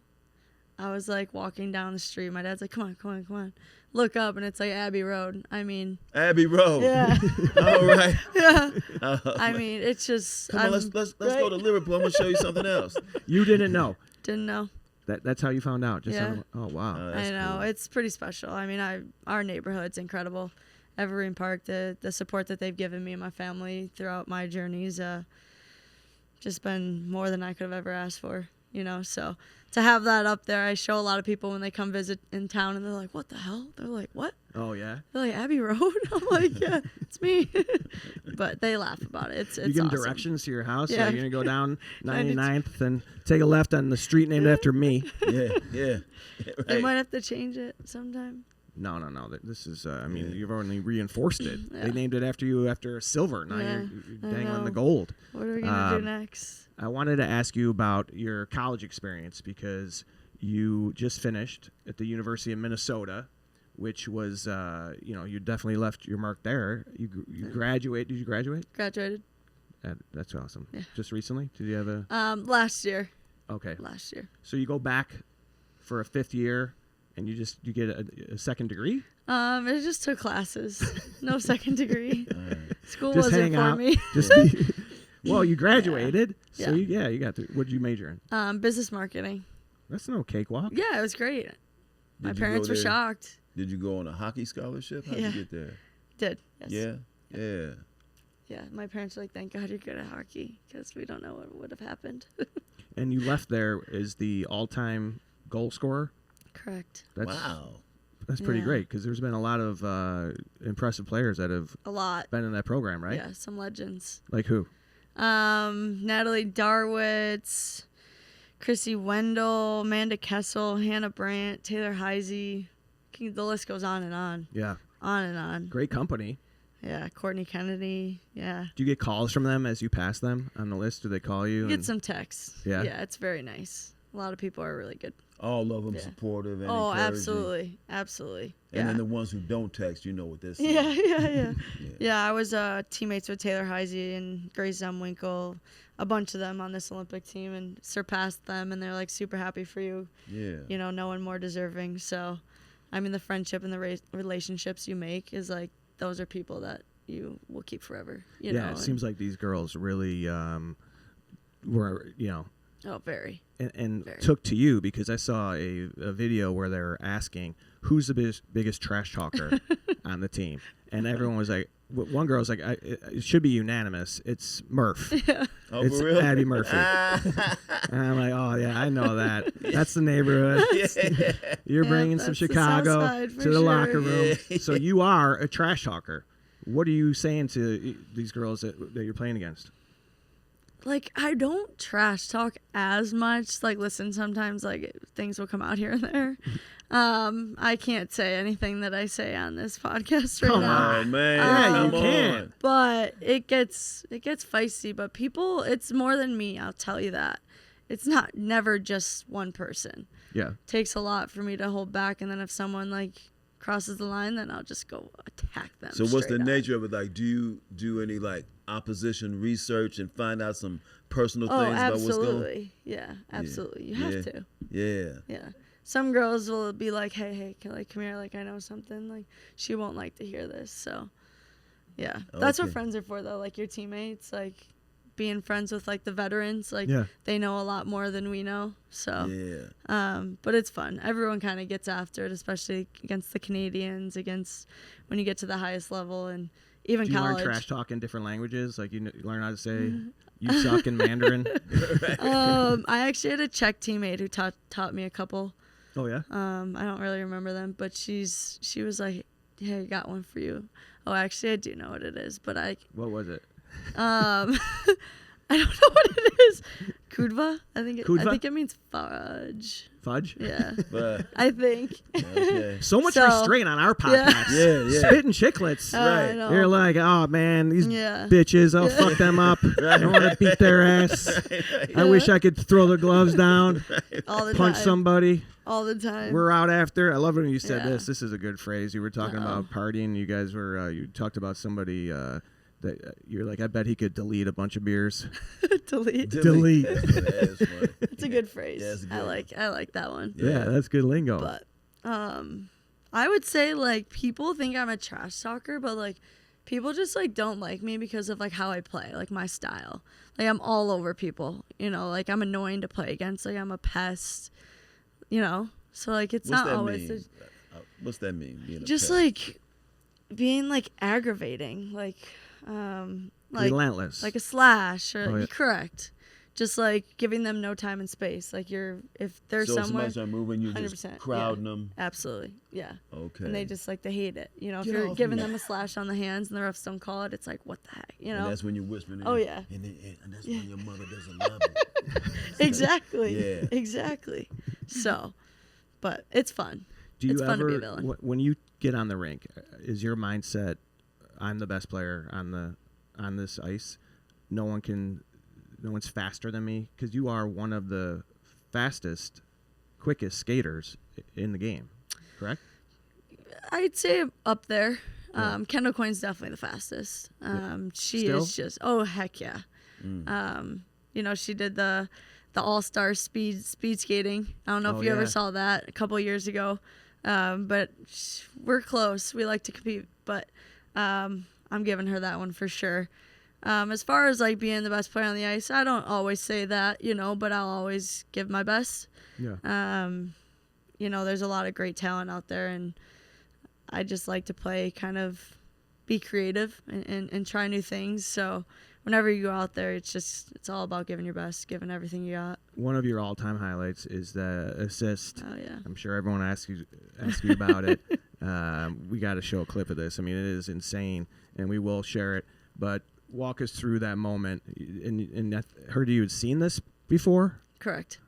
I was walking down the street. My dad's like, "Come on." Look up, and it's Abbey Road. I mean. Abbey Road. Yeah. All right. Yeah. I mean, it's just. Come on, let's go to Liverpool. I'm gonna show you something else. You didn't know. Didn't know. That's how you found out. Just Yeah. oh wow. Oh, I that's know cool. it's pretty special. I mean, our neighborhood's incredible. Evergreen Park, the support that they've given me and my family throughout my journeys, just been more than I could have ever asked for. So to have that up there, I show a lot of people when they come visit in town, and they're like, "What the hell?" They're like, "What?" Oh yeah. They're like, "Abbey Road." I'm like, "Yeah, it's me." But they laugh about it. It's You give them awesome. directions to your house. Yeah. Like you're gonna go down 99th and take a left on the street named after me. Yeah. They Right. might have to change it sometime. No. This is. I mean, you've only reinforced it. Yeah. They named it after you after silver. Now Yeah, you're I dangling the know. gold. What are we gonna do next? I wanted to ask you about your college experience because you just finished at the University of Minnesota, which was, you definitely left your mark there. You graduate. Did you graduate? Graduated. That's awesome. Yeah. Just recently? Did you have a? Last year. Okay. Last year. So you go back for a 5th year, and you get a second degree. It just took classes. No second degree. School Just wasn't hang for out. me. Just well, you graduated, so Yeah. you got to. What did you major in? Business marketing. That's no cakewalk. Yeah, it was great. My Did you parents go were there? shocked. Did you go on a hockey scholarship? How'd Yeah. you get there? Did. Yes. Yeah. Yeah. My parents were like, "Thank God you're good at hockey, because we don't know what would have happened." And you left there as the all-time goal scorer. Correct. Wow. That's pretty Yeah. great because there's been a lot of impressive players that have A lot. been in that program, right? Yeah, some legends. Like who? Natalie Darwitz, Chrissy Wendell, Amanda Kessel, Hannah Brandt, Taylor Heisey. The list goes on and on. Yeah. On and on. Great company. Yeah, Courtney Kennedy. Yeah. Do you get calls from them as you pass them on the list? Do they call you? Get some texts. Yeah? Yeah, it's very nice. A lot of people are really good. All of them Yeah. supportive and Oh, encouraging. absolutely. And Yeah. then the ones who don't text, you know what this is. Yeah. Yeah, I was teammates with Taylor Heisey and Grace Zumwinkle, a bunch of them on this Olympic team, and surpassed them, and they're like super happy for you. Yeah. No one more deserving. So, I mean, the friendship and the relationships you make is like, those are people that you will keep forever. You know? It seems like these girls really were, Oh, very. and Very. took to you because I saw a video where they were asking who's the biggest trash talker on the team, and everyone was like, one girl was like, it should be unanimous. It's Murph. Oh, It's for real? Abbey Murphy. And I'm like, oh yeah, I know that. That's the neighborhood. You're Yeah, bringing some that's the Chicago South Side for to the sure. locker room. Yeah. So you are a trash talker. What are you saying to these girls that you're playing against? Like, I don't trash talk as much. Like, listen, sometimes like things will come out here and there. I can't say anything that I say on this podcast right Come now. Oh, man. Yeah, you come can. on. But it gets feisty. But people, it's more than me. I'll tell you that. It's never just one person. Yeah. Takes a lot for me to hold back, and then if someone like crosses the line, then I'll just go attack them. So what's the straight up. nature of it? Like, do you do any like opposition research and find out some personal Oh, things about what's going on? absolutely. Yeah, absolutely. You have to. Yeah. Yeah. Some girls will be like, hey, come here. Like, I know something. Like, she won't like to hear this. So, yeah. That's what Okay. friends are for, though. Like, your teammates, like, being friends with, like, the veterans. Like, Yeah. they know a lot more than we know. So, Yeah. but it's fun. Everyone kind of gets after it, especially against the Canadians, against when you get to the highest level, and even Do you college. learn trash talk in different languages? Like you learn how to say you suck in Mandarin? I actually had a Czech teammate who taught me a couple. Oh, yeah? I don't really remember them, but she was like, "Hey, I got one for you." Oh, actually, I do know what it is, but What was it? I don't know what it is. Kudva? I Kudva? think it means fudge. Fudge? Yeah, But I think. okay. So much So- restraint on our podcast. Yeah. Spitting chiclets. I know. You're like, oh, man, these Yeah. bitches, I'll fuck them up. I don't want to beat their ass. I wish I could throw the gloves down, all the punch time. somebody. All the time. We're out after. I love when you said Yeah. this. This is a good phrase. You were talking about partying. You guys were, you talked about somebody that you're like, I bet he could delete a bunch of beers. Delete. Delete. That's funny. It's a good phrase. Yeah, it's a good I like that one. Yeah, that's good lingo. But I would say like people think I'm a trash talker, but like people just like don't like me because of like how I play, like my style. Like I'm all over people, like I'm annoying to play against, like I'm a pest. you know. So like it's What's not that always mean? What's that mean? Being a just pest? like being like aggravating, like relentless, like a slash, or Oh, yeah. correct. Just like giving them no time and space. Like if they're so if somewhere, somebody start moving, you 100%, just crowding them. absolutely, yeah. Okay. And they just like they hate it. You know, if Get you're off giving me. them a slash on the hands and the refs don't call it, it's like what the heck, you know? And that's when you're whispering. Oh, yeah. And that's when your mother doesn't love it. Exactly. Yeah. Exactly. So, but it's fun. Do you it's fun ever, to be a villain. when you get on the rink, is your mindset, I'm the best player on this ice? No one's faster than me, because you are one of the fastest, quickest skaters in the game, correct? I'd say up there. Yeah. Kendall Coyne's definitely the fastest. She Still? is just heck yeah. You know, she did the all-star speed skating. I don't know Oh, if you ever yeah. saw that a couple years ago. But we're close. We like to compete, but I'm giving her that one for sure. As far as like being the best player on the ice, I don't always say that, you know, but I'll always give my best. Yeah. You know, there's a lot of great talent out there, and I just like to play, kind of be creative and try new things. So whenever you go out there, it's all about giving your best, giving everything you got. One of your all-time highlights is the assist. Oh yeah. I'm sure everyone asks you about it. We got to show a clip of this. I mean, it is insane, and we will share it. But walk us through that moment. And I heard you had seen this before? Correct.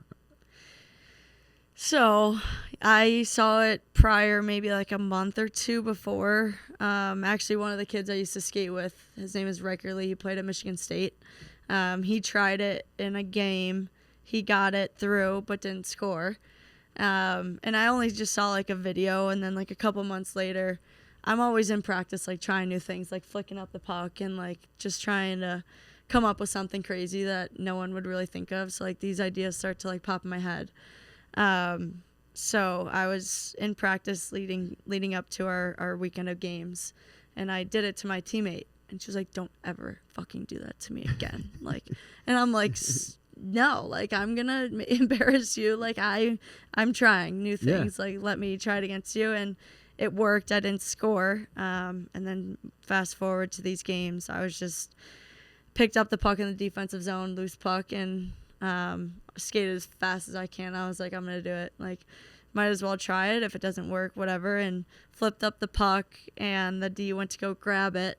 So I saw it prior, maybe like a month or two before. Actually, one of the kids I used to skate with, his name is Riker Lee. He played at Michigan State. He tried it in a game. He got it through, but didn't score. And I only just saw like a video, and then like a couple months later, I'm always in practice, like trying new things, like flicking up the puck and like just trying to come up with something crazy that no one would really think of. So like these ideas start to like pop in my head. So I was in practice leading up to our weekend of games, and I did it to my teammate, and she was like, "Don't ever fucking do that to me again." Like, and I'm like, no, like I'm gonna embarrass you. Like I'm trying new things. Yeah. Like let me try it against you. And it worked. I didn't score. And then fast forward to these games, I was just picked up the puck in the defensive zone, loose puck, and skated as fast as I can. I was like, I'm gonna do it. Like, might as well try it. If it doesn't work, whatever. And flipped up the puck, and the D went to go grab it,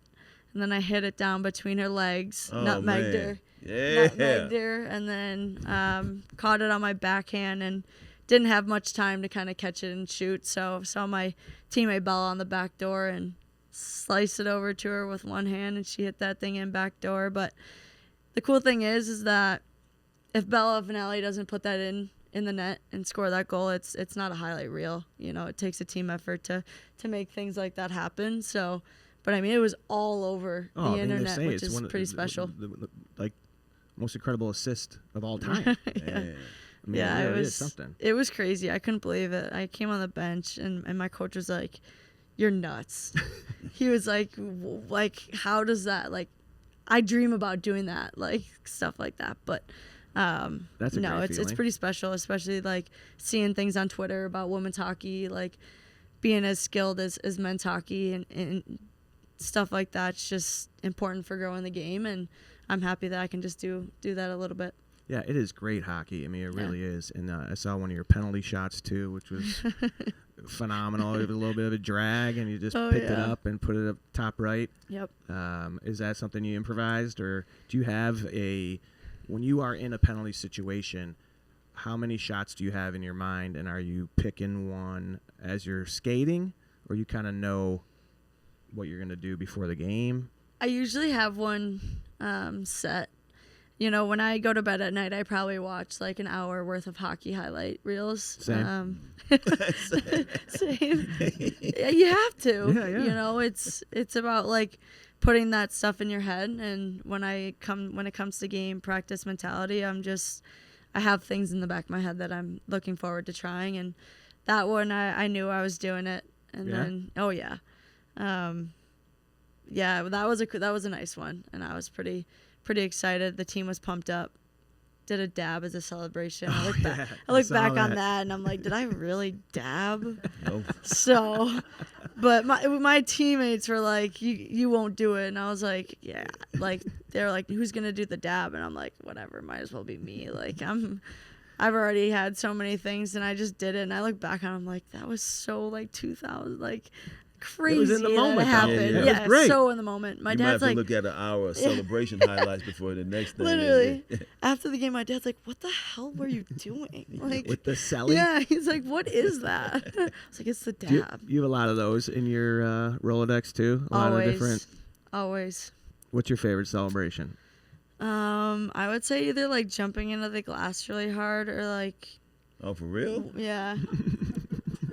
and then I hit it down between her legs, nutmegged her. Yeah. Nutmegged her, and then caught it on my backhand and didn't have much time to kind of catch it and shoot. So saw my teammate Bella on the back door and sliced it over to her with one hand, and she hit that thing in back door. But the cool thing is that if Bella Vanelli doesn't put that in the net and score that goal, it's not a highlight reel. You know, it takes a team effort to make things like that happen. So, but I mean, it was all over the internet, which is pretty special. Like most incredible assist of all time. Yeah. I mean, Yeah, it it really was is something. It was crazy. I couldn't believe it. I came on the bench, and my coach was like, "You're nuts." He was like, how does that, like, I dream about doing that, like stuff like that. But That's a no, great it's feeling. pretty special, especially like seeing things on Twitter about women's hockey, like being as skilled as men's hockey and stuff like that. It's just important for growing the game, and I'm happy that I can just do that a little bit. Yeah, it is great hockey. I mean, it really is. And I saw one of your penalty shots, too, which was phenomenal. It was a little bit of a drag, and you just picked it up and put it up top right. Yep. Is that something you improvised? Or do you have when you are in a penalty situation, how many shots do you have in your mind? And are you picking one as you're skating, or you kind of know what you're going to do before the game? I usually have one set. You know, when I go to bed at night, I probably watch like an hour worth of hockey highlight reels. Same. Same. Yeah, you have to. Yeah. You know, it's about like putting that stuff in your head. And when it comes to game practice mentality, I have things in the back of my head that I'm looking forward to trying. And that one, I knew I was doing it. And then, that was a nice one, and I was pretty excited. The team was pumped up did a dab as a celebration. I look back on that and I'm like, did I really dab? Nope. So, but my teammates were like, you won't do it. And I was like, yeah. Like, they're like, who's going to do the dab? And I'm like, whatever, might as well be me. Like, I've already had so many things and I just did it. And I look back on it, I'm like, that was so like 2000, like crazy. It was in the moment. It happened. Yeah. Yeah, It was great. So in the moment. My you dad's might have like, to look at an hour of celebration highlights before the next thing. literally, after the game, my dad's like, what the hell were you doing? Like, with the selling. yeah, he's like, what is that? I was like, it's the dab. You have a lot of those in your Rolodex too. A lot of different. Always. What's your favorite celebration? I would say either like jumping into the glass really hard or like. Oh, for real? Yeah.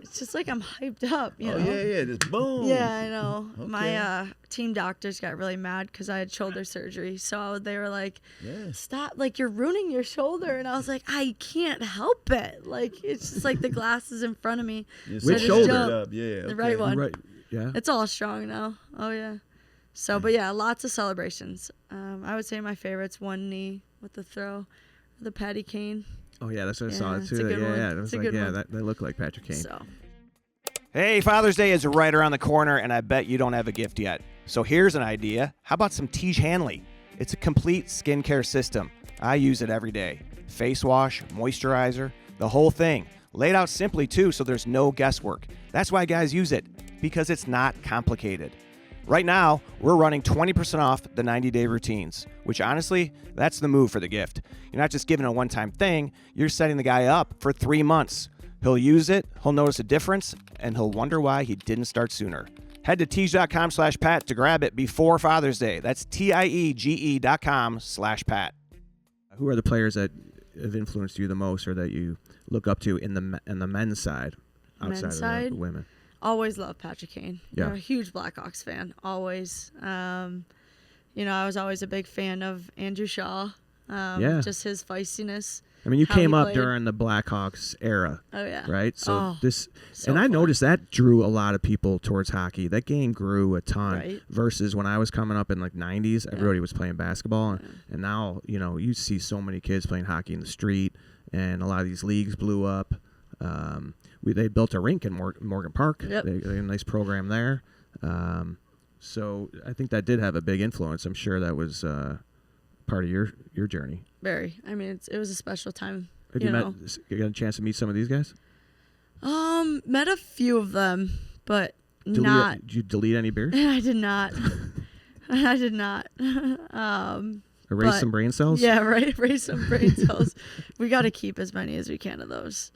It's just like I'm hyped up, you know? Yeah, just boom. Yeah, I know. Okay. My team doctors got really mad because I had shoulder surgery. So they were like, stop, like you're ruining your shoulder. And I was like, I can't help it. Like, it's just like the glass is in front of me. Which shoulder? Up. Yeah, the right one. Right. Yeah. It's all strong now. Oh, yeah. So, but yeah, lots of celebrations. I would say my favorite's one knee with the throw, the patty cane. Oh yeah, that's what I saw it it's too. a good one. Yeah, it was It's a like, good yeah, one. that looked like Patrick Kane. So. Hey, Father's Day is right around the corner, and I bet you don't have a gift yet. So here's an idea. How about some Tiege Hanley? It's a complete skincare system. I use it every day. Face wash, moisturizer, the whole thing. Laid out simply too, so there's no guesswork. That's why guys use it, because it's not complicated. Right now, we're running 20% off the 90-day routines, which honestly, that's the move for the gift. You're not just giving a one-time thing, you're setting the guy up for 3 months. He'll use it, he'll notice a difference, and he'll wonder why he didn't start sooner. Head to Tiege.com/Pat to grab it before Father's Day. That's TIEGE.com/Pat. Who are the players that have influenced you the most or that you look up to in the men's side outside of the women? Always loved Patrick Kane. Yeah. I'm a huge Blackhawks fan. Always. I was always a big fan of Andrew Shaw. Just his feistiness. I mean, you how came he up played. during the Blackhawks era. Oh, yeah. Right? So so and I fun. noticed that drew a lot of people towards hockey. That game grew a ton Right. versus when I was coming up in like 90s, everybody was playing basketball. And now, you see so many kids playing hockey in the street, and a lot of these leagues blew up. They built a rink in Morgan Park. Yep. They had a nice program there. So I think that did have a big influence. I'm sure that was part of your journey. Very. I mean, it was a special time. You got a chance to meet some of these guys? Met a few of them, but Did you delete any beers? I did not. I did not. Erase some brain cells? Yeah, right. Erase some brain cells. We got to keep as many as we can of those.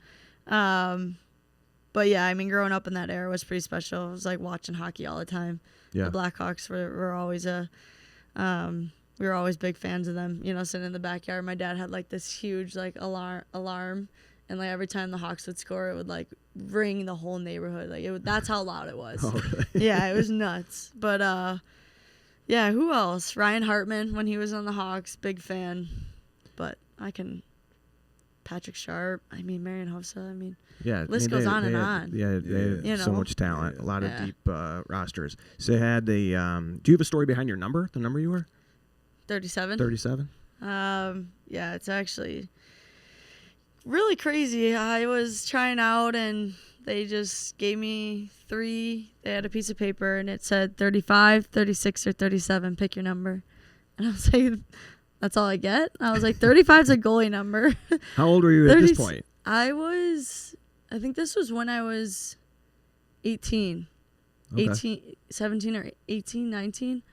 But yeah, I mean, growing up in that era was pretty special. It was like watching hockey all the time. Yeah. The Blackhawks were always we were always big fans of them. Sitting in the backyard, my dad had like this huge like alarm, and like every time the Hawks would score, it would like ring the whole neighborhood. Like that's how loud it was. Oh, really? Yeah, it was nuts. But yeah, who else? Ryan Hartman when he was on the Hawks, big fan. But Patrick Sharp. I mean, Marian Hossa. I mean, yeah, list goes on and on. Yeah, they had so much talent, a lot of Yeah. deep rosters. So they had do you have a story behind your number? The number you were 37. 37. Yeah, it's actually really crazy. I was trying out and they just gave me 3. They had a piece of paper and it said 35, 36, or 37. Pick your number. And I was like, that's all I get? I was like, 35 is a goalie number. How old were you at this point? I think this was when I was 18. Okay. 17 or 18, 19.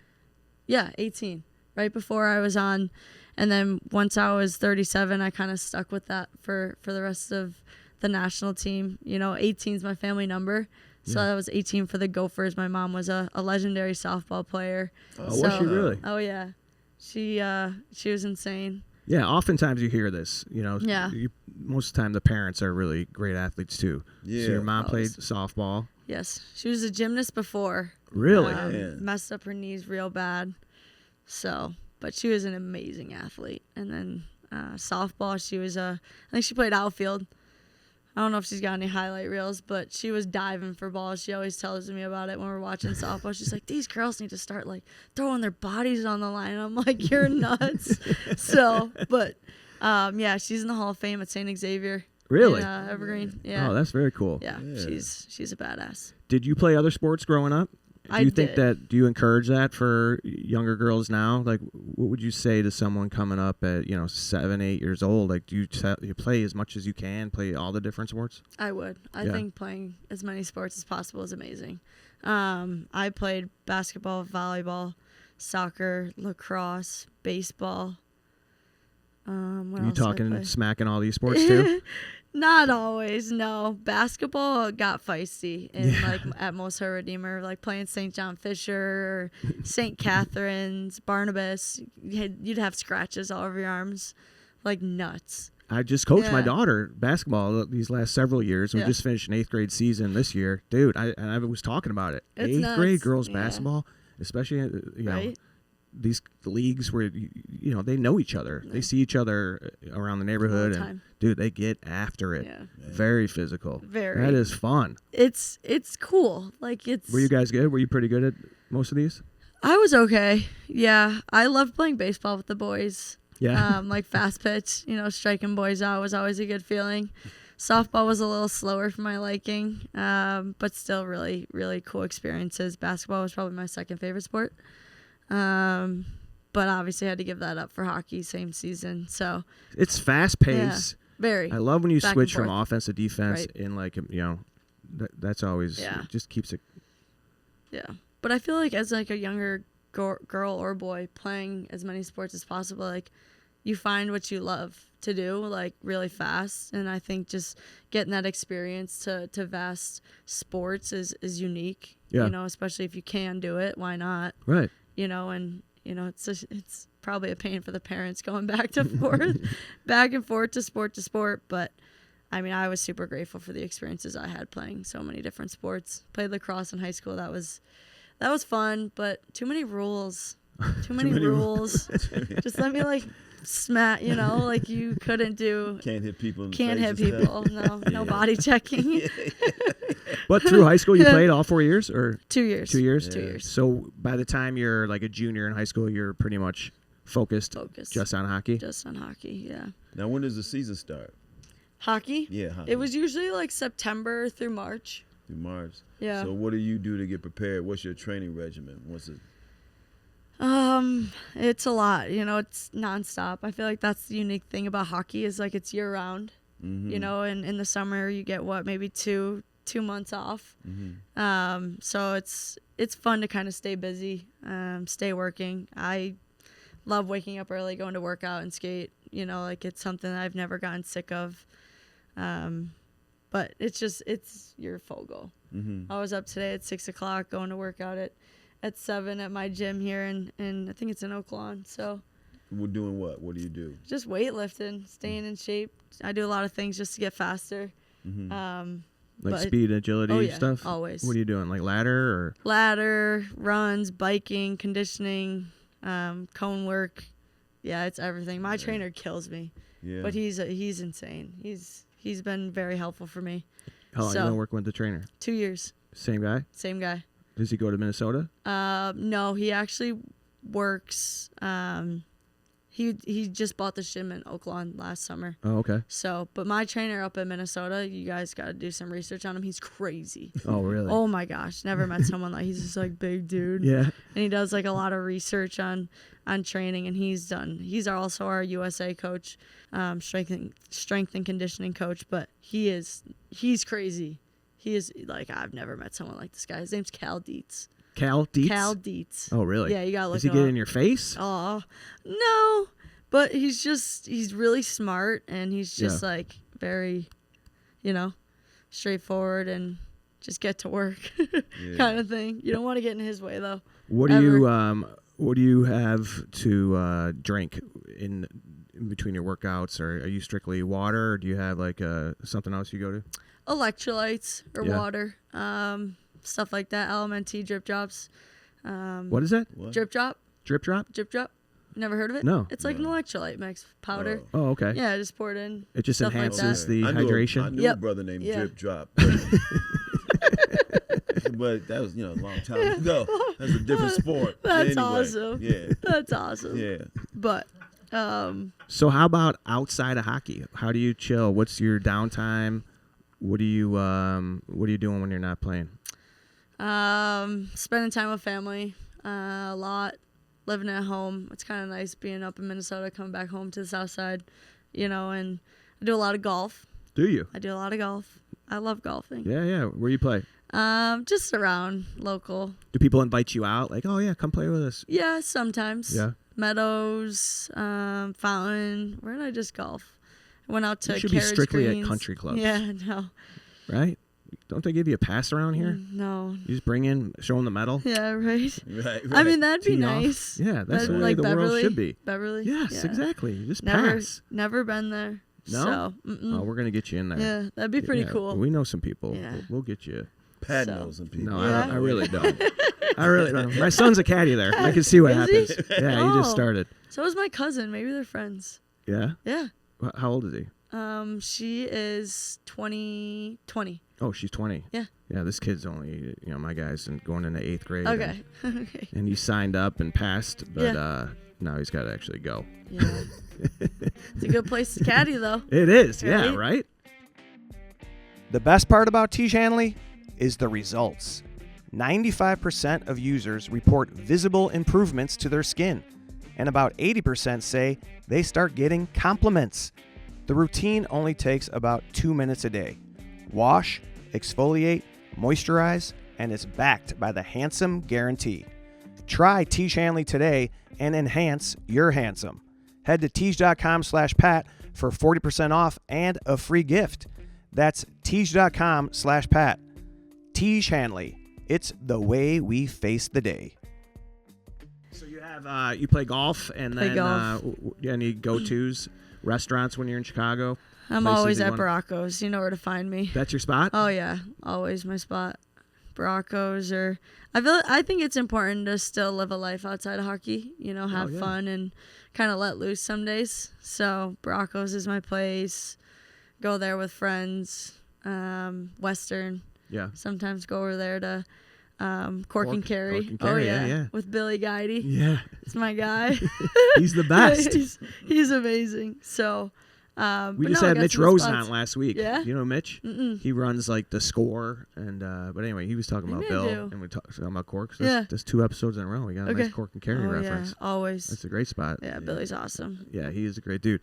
Yeah, 18. Right before I was on. And then once I was 37, I kind of stuck with that for the rest of the national team. 18 is my family number. So I was 18 for the Gophers. My mom was a legendary softball player. Oh, was she really? Oh, yeah. She was insane. Yeah, oftentimes you hear this. Yeah. Most of the time the parents are really great athletes too. Yeah. So your mom played softball. Yes. She was a gymnast before. Really? Messed up her knees real bad. So, but she was an amazing athlete. And then softball, she was I think she played outfield. I don't know if she's got any highlight reels, but she was diving for balls. She always tells me about it when we're watching softball. She's like, these girls need to start like throwing their bodies on the line. And I'm like, you're nuts. So, but Yeah, she's in the Hall of Fame at St. Xavier. Really? In, Evergreen. Yeah. Oh, that's very cool. Yeah, she's a badass. Did you play other sports growing up? I did. Do you encourage that for younger girls now? Like, what would you say to someone coming up at 7, 8 years old? Like, do you play as much as you can? Play all the different sports? I would. I think playing as many sports as possible is amazing. I played basketball, volleyball, soccer, lacrosse, baseball. What You else did I talking play? smacking all these sports too? Not always, no. Basketball got feisty at Moser Redeemer, like playing St. John Fisher, or St. Catherine's, Barnabas. You'd have scratches all over your arms, like nuts. I just coached my Yeah. daughter basketball these last several years. We Yeah. just finished an 8th grade season this year. Dude, I was talking about it. It's 8th grade nuts. girls Yeah. basketball, especially, Right? these leagues where, they know each other. They see each other around the neighborhood. All the And, time. dude, they get after it. Yeah. Very physical. Very. That is fun. It's cool. Like it's. Were you guys good? Were you pretty good at most of these? I was okay. Yeah, I loved playing baseball with the boys. Yeah. Like fast pitch, striking boys out was always a good feeling. Softball was a little slower for my liking, but still really, really cool experiences. Basketball was probably my second favorite sport. But obviously I had to give that up for hockey, same season. So It's fast paced. very. I love when you back switch and from forth. offense to defense Right. in that's always, Yeah. it just keeps it. Yeah, but I feel like as like a younger girl or boy playing as many sports as possible, like you find what you love to do like really fast, and I think just getting that experience to vast sports is unique. Yeah. Especially if you can do it, why not? Right. It's probably a pain for the parents going back and forth to sport, but I mean, I was super grateful for the experiences I had playing so many different sports. Played lacrosse in high school. That was fun, but too many rules. Too many rules. Just let me like smack, like you couldn't do. Can't hit people in the Can't face hit and stuff. people. No body checking. But through high school, you played all 4 years or 2 years. 2 years? 2 years. So by the time you're like a junior in high school, you're pretty much focused. Just on hockey? Just on hockey, yeah. Now, when does the season start? Hockey? Yeah, hockey. It was usually like September through March. Through March. Yeah. So what do you do to get prepared? What's your training regimen? What's it? It's a lot. It's nonstop. I feel like that's the unique thing about hockey is like it's year round. Mm-hmm. And in the summer you get maybe two months off. Mm-hmm. So it's fun to kind of stay busy, stay working. I love waking up early, going to work out and skate. Like it's something that I've never gotten sick of. But it's your full goal. Mm-hmm. I was up today at 6:00 going to work out at 7 at my gym here and I think it's in Oak Lawn. So We're doing what? What do you do? just weightlifting, staying in shape. I do a lot of things just to get faster. Mm-hmm. Like but- speed, agility oh, yeah, stuff? always. What are you doing? Like ladder or? Ladder, runs, biking, conditioning, cone work. Yeah, it's everything. My trainer kills me, Yeah. but he's insane. He's been very helpful for me. How long So- you been working with the trainer? 2 years, Same guy? same guy. Does he go to Minnesota? No, he actually works. He just bought the gym in Oak Lawn last summer. Oh, okay. So, but my trainer up in Minnesota, you guys got to do some research on him. He's crazy. Oh, really? Oh my gosh, never met someone like he's just like big dude. Yeah. And he does like a lot of research on training, and he's also our USA coach, strength and conditioning coach. But he's crazy. He is like, I've never met someone like this guy. His name's Cal Dietz. Cal Dietz? Cal Dietz. Oh, really? Yeah, you gotta look Does he him get up. in your face? Oh, no. But he's really smart, and he's just like very, straightforward and just get to work kind of thing. You don't want to get in his way though. What do you have to drink in between your workouts, or are you strictly water, or do you have like something else you go to? Electrolytes or Yeah. water, stuff like that. LMNT drip drops. What is that? What? Drip drop. Drip drop? Drip drop. Never heard of it? No. It's like an electrolyte mix powder. Oh, okay. Yeah, just pour it in. It just stuff like enhances that. the I knew hydration. I knew Yep. a brother named Yeah. Drip Drop. But that was, a long time ago. That's a different sport. That's Anyway, awesome. Yeah. That's awesome. Yeah. But So how about outside of hockey? How do you chill? What's your downtime? What are you doing when you're not playing? Spending time with family a lot. Living at home. It's kind of nice being up in Minnesota, coming back home to the south side, and I do a lot of golf. Do you? I do a lot of golf. I love golfing. Yeah. Where you play? Just around local. Do people invite you out? Like, oh yeah, come play with us. Yeah, sometimes. Yeah. Meadows, Fountain. Where did I just golf? I went out to You should Carriage be strictly Greens. at country clubs. Yeah, no. Right? Don't they give you a pass around here? No. You just show them the medal. Yeah, right. Right. I mean, that'd be Tee off. nice. Yeah, that's the way like the Beverly, world should be. Beverly. Yes, yeah. exactly. Just Never, pass. never been there. No? So, Oh, we're gonna get you in there. yeah, that'd be pretty Yeah, cool. We know some people. Yeah. We'll get you. Pat So- knows some people. No, Yeah. I really don't. I really don't. My son's a caddy there. I can see what Is he? happens. Yeah, he just Oh. started. So is my cousin. Maybe they're friends. Yeah. Yeah. How old is he? She is 20. Oh, she's 20. Yeah. Yeah, this kid's only, my guy's going into 8th grade. Okay. Okay. And he signed up and passed, but Yeah. now he's got to actually go. Yeah. It's a good place to caddy, though. It is, yeah, Right? right? The best part about Tiege Hanley is the results. 95% of users report visible improvements to their skin, and about 80% say they start getting compliments. The routine only takes about 2 minutes a day. Wash, exfoliate, moisturize, and it's backed by the Handsome Guarantee. Try Tiege Hanley today and enhance your handsome. Head to Tiege.com/Pat for 40% off and a free gift. That's Tiege.com/Pat. Tiege Hanley. It's the way we face the day. So you have you play golf and Play then golf. Any go-tos restaurants when you're in Chicago? I'm Places always that you at wanna- Baracos. You know where to find me. That's your spot? Oh yeah, always my spot. Baracos or I think it's important to still live a life outside of hockey. Have yeah. fun and kind of let loose some days. So Baracos is my place. Go there with friends. Western. Yeah. Sometimes go over there to Cork and Carry. Cork and Carry, yeah. With Billy Guidey. Yeah. It's my guy. He's the best. he's amazing. So. We but just no, I had got Mitch some Rose spots. on last week. Yeah? You know Mitch? Mm-mm. He runs like the Score, and but anyway, he was talking about Maybe I Bill, do. and we talking about Cork. So Yeah. there's 2 episodes in a row. We got a nice Cork and Carry reference. Yeah, always. That's a great spot. Yeah, Billy's awesome. Yeah, he is a great dude.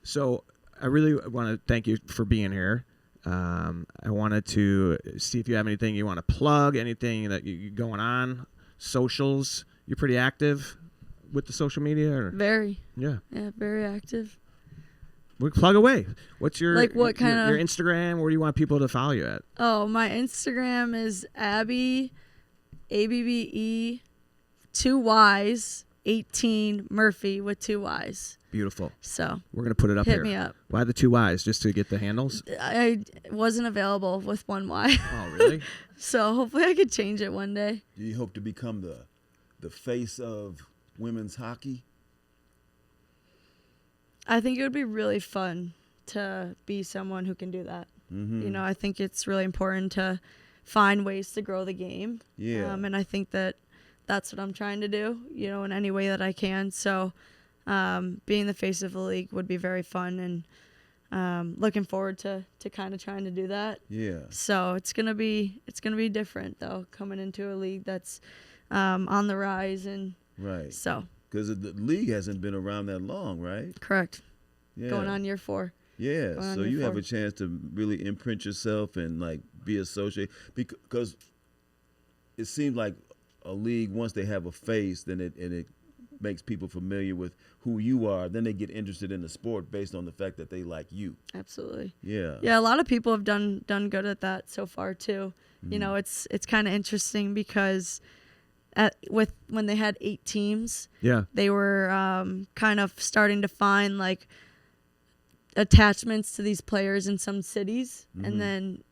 So I really want to thank you for being here. I wanted to see if you have anything you want to plug, anything that you going on, socials. You're pretty active with the social media, or Very. yeah. Yeah, very active. We plug away. What's your Like what your kinda- Instagram? Where do you want people to follow you at? Oh, my Instagram is Abbey, ABBE, 2 Y's, 18 Murphy with 2 Y's. Beautiful. So We're gonna put it up hit here. me up. Why the 2 Y's? Just to get the handles? I wasn't available with 1 Y. Oh, really? So hopefully I could change it one day. Do you hope to become the face of women's hockey? I think it would be really fun to be someone who can do that. Mm-hmm. I think it's really important to find ways to grow the game. Yeah. And I think that that's what I'm trying to do, in any way that I can. So being the face of the league would be very fun, and looking forward to kind of trying to do that. Yeah. So it's gonna be different though, coming into a league that's on the rise, and Right. so Because the league hasn't been around that long, right? correct. Yeah. Going on year 4. Yeah, Going on so year you have 4. a chance to really imprint yourself and like be associated, because it seems like a league, once they have a face, then it makes people familiar with who you are. Then they get interested in the sport based on the fact that they like you. Absolutely. Yeah. Yeah, a lot of people have done good at that so far too. Mm-hmm. It's kind of interesting because when they had 8 teams, Yeah. they were kind of starting to find like attachments to these players in some cities, Mm-hmm. and then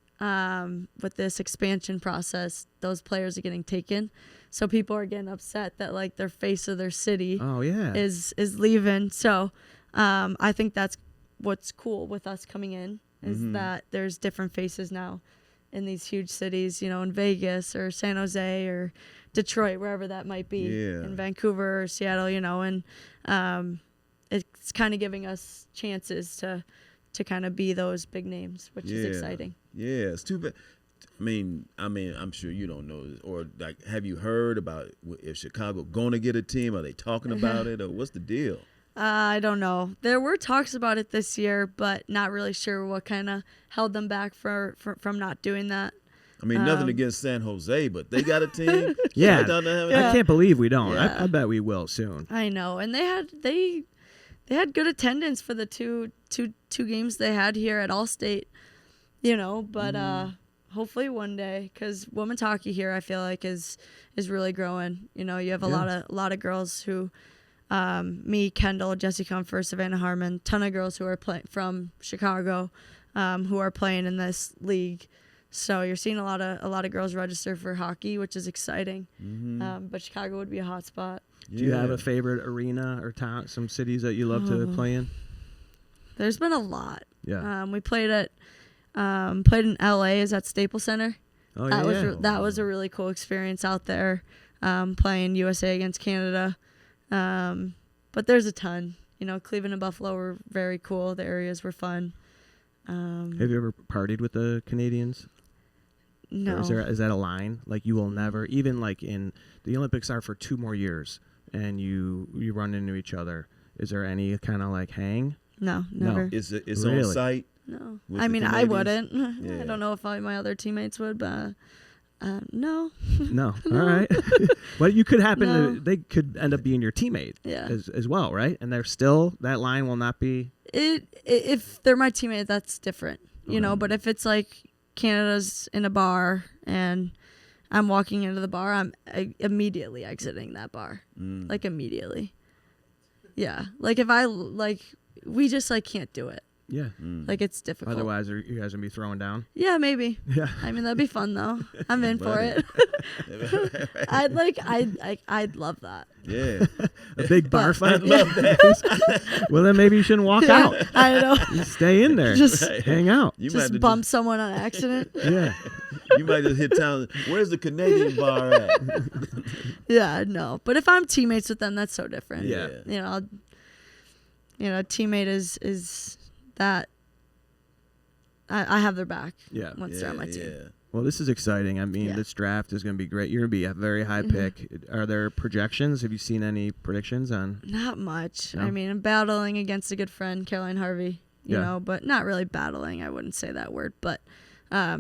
with this expansion process, those players are getting taken. So people are getting upset that like their face of their city Oh, yeah. is leaving. So I think that's what's cool with us coming in, is Mm-hmm. that there's different faces now in these huge cities, in Vegas or San Jose or Detroit, wherever that might be, Yeah. in Vancouver or Seattle, and it's kind of giving us chances to kind of be those big names, which is exciting. Yeah, it's too bad. I mean, I'm sure you don't know, or like, have you heard about if Chicago going to get a team? Are they talking about it, or what's the deal? I don't know. There were talks about it this year, but not really sure what kind of held them back from not doing that. I mean, nothing against San Jose, but they got a team. Yeah, I I can't believe we don't. Yeah. I bet we will soon. I know, and they had good attendance for the two games they had here at Allstate, but hopefully one day, because women's hockey here, I feel like is really growing. You have a lot of girls who, me, Kendall, Jessie Comfort, Savannah Harmon, ton of girls who are from Chicago, who are playing in this league. So you're seeing a lot of girls register for hockey, which is exciting. But Chicago would be a hot spot. Do you have a favorite arena or town, some cities that you love to play in? There's been a lot. Yeah. We played in LA, is at Staples Center. Oh, That was a really cool experience out there, playing USA against Canada. But there's a ton. Cleveland and Buffalo were very cool. The areas were fun. Have you ever partied with the Canadians? No. Or is that a line? Like, you will never, even like in the Olympics are for 2 more years, and you run into each other. Is there any kind of like hang? No, never. No. It's Really? on site. No. With I the mean, I Canadians? wouldn't. Yeah. I don't know if my other teammates would, but no. No. All right. Well, you could happen No. to, they could end up being your teammate as well, right? And they're still, that line will not be. If they're my teammate, that's different, but if it's like Canada's in a bar and I'm walking into the bar, I'm immediately exiting that bar. Like, immediately. Yeah. Like, if we just can't do it. Yeah. Like, it's difficult. Otherwise, you guys going to be throwing down? Yeah, maybe. Yeah. I mean, that'd be fun though. I'm in for it. I'd love that. Yeah. A big bar fight? I love that. Well, then maybe you shouldn't walk out. I know. You stay in there. Just hang out. You might just have bump someone on accident. Yeah. You might just hit town. Where's the Canadian bar at? Yeah, no. But if I'm teammates with them, that's so different. Yeah. Teammate is that I have their back. Yeah. Once they're on my team. Yeah. Well, this is exciting. I mean, this draft is going to be great. You're going to be a very high pick. Are there projections? Have you seen any predictions on? Not much. No? I mean, I'm battling against a good friend, Caroline Harvey, you know, but not really battling. I wouldn't say that word, but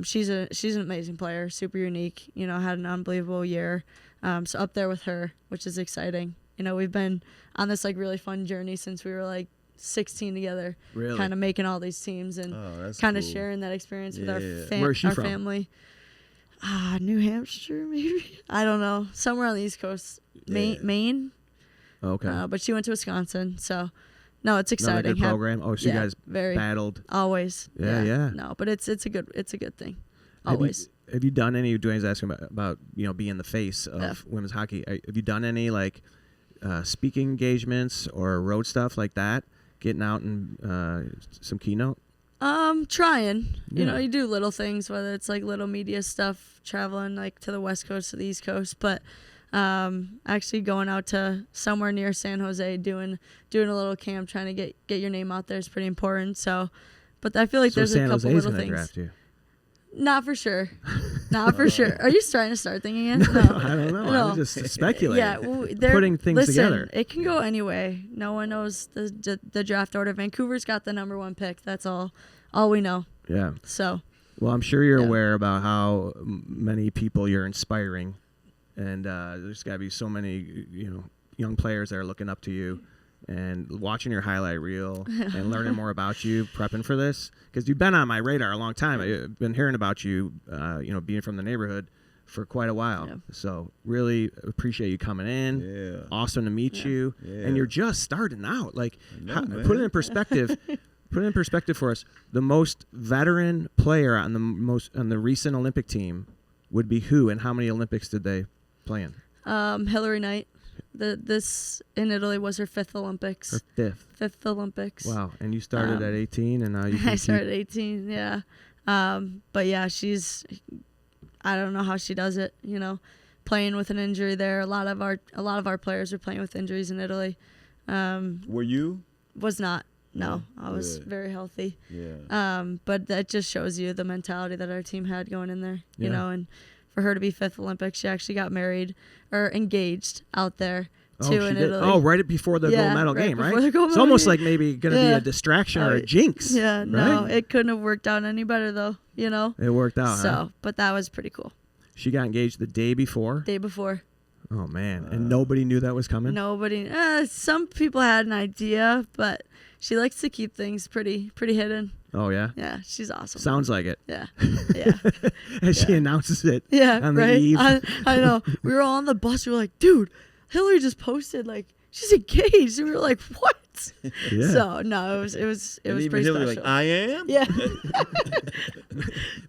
she's an amazing player, super unique, had an unbelievable year. So up there with her, which is exciting. We've been on this really fun journey since we were 16 together, Really? kind of making all these teams and kind of sharing that experience with our Where's she from? family. New Hampshire, maybe. I don't know. Somewhere on the East Coast, Maine. Okay. But she went to Wisconsin, so no, it's exciting. Another good program. Oh, so you guys very battled. Always. Yeah. No, but it's a good thing. Always. Have you done any? Dwayne's asking about being the face of women's hockey. Have you done any speaking engagements or road stuff like that? Getting out and some keynote? Trying. Yeah. You do little things, whether it's little media stuff, traveling to the West Coast to the East Coast, but actually going out to somewhere near San Jose, doing a little camp, trying to get your name out there is pretty important. So, but I feel there's San a couple Jose's little gonna things. Draft you. Not for sure. Not for sure. Are you trying to start thinking it? No, I don't know. No. I'm just speculating. Yeah, putting things together. It can go any way. No one knows the draft order. Vancouver's got the number 1 pick. That's all we know. Yeah. So. Well, I'm sure you're aware about how many people you're inspiring, and there's got to be so many young players that are looking up to you. And watching your highlight reel and learning more about you, prepping for this, because you've been on my radar a long time. I've been hearing about you, being from the neighborhood for quite a while. Yeah. So really appreciate you coming in. Yeah. Awesome to meet you. Yeah. And you're just starting out. Put it in perspective. Put it in perspective for us. The most veteran player on the recent Olympic team would be who, and how many Olympics did they play in? Hillary Knight. This in Italy was her 5th Olympics. Her 5th Olympics. Wow. And you started at 18, and now you I started at 18, yeah. But yeah, I don't know how she does it, playing with an injury there. A lot of our players are playing with injuries in Italy. Were you? Was not. No, I was very healthy. Yeah. But that just shows you the mentality that our team had going in there, you know, and for her to be 5th Olympics, she actually got married or engaged out there too in Italy. Oh, right before the gold medal game, right? It's almost like maybe going to be a distraction or a jinx. Yeah, right? no, it couldn't have worked out any better though, you know. It worked out, So, but that was pretty cool. She got engaged the day before? Day before. Oh, man. And nobody knew that was coming? Nobody. Some people had an idea, but she likes to keep things pretty hidden. Oh, yeah? Yeah, she's awesome. Sounds like it. Yeah. Yeah. As she announces it on the right? eve. I know. We were all on the bus. We were like, dude, Hillary just posted, like, she's engaged. And we were like, what? Yeah. So, no, it was even pretty Hillary special. like, I am? Yeah.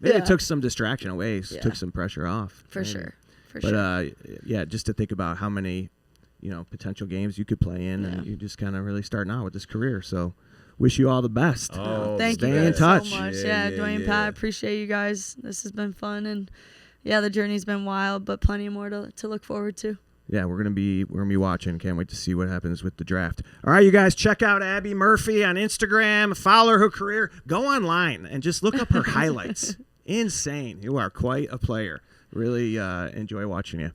Maybe it took some distraction away, took some pressure off. For sure. But yeah, just to think about how many, potential games you could play in, and you just kind of really starting out with this career. So, wish you all the best. Oh, thank stay you in touch. so much. Yeah, Dwayne, Pat, appreciate you guys. This has been fun, and the journey's been wild, but plenty more to look forward to. Yeah, we're gonna be watching. Can't wait to see what happens with the draft. All right, you guys, check out Abbey Murphy on Instagram. Follow her career. Go online and just look up her highlights. Insane. You are quite a player. Really enjoy watching you.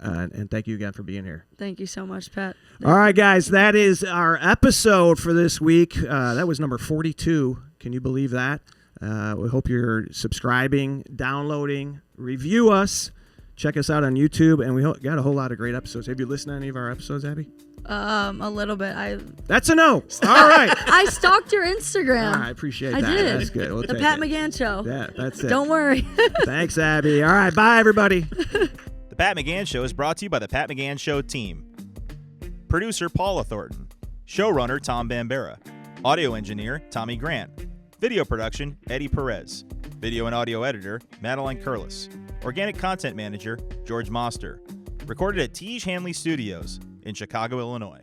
And thank you again for being here. Thank you so much, Pat. All right, guys, that is our episode for this week. That was number 42. Can you believe that? We hope you're subscribing, downloading, review us. Check us out on YouTube, and we got a whole lot of great episodes. Have you listened to any of our episodes, Abby? A little bit. That's a no. All right. I stalked your Instagram. I appreciate that. I did. That's good. We'll the take Pat it. McGann Show. Yeah, that's it. Don't worry. Thanks, Abby. All right, bye, everybody. The Pat McGann Show is brought to you by the Pat McGann Show team. Producer Paula Thornton. Showrunner Tom Bambera. Audio engineer Tommy Grant. Video production Eddie Perez. Video and audio editor Madeline Curlis. Organic content manager George Moster. Recorded at Tej Hanley Studios in Chicago, Illinois.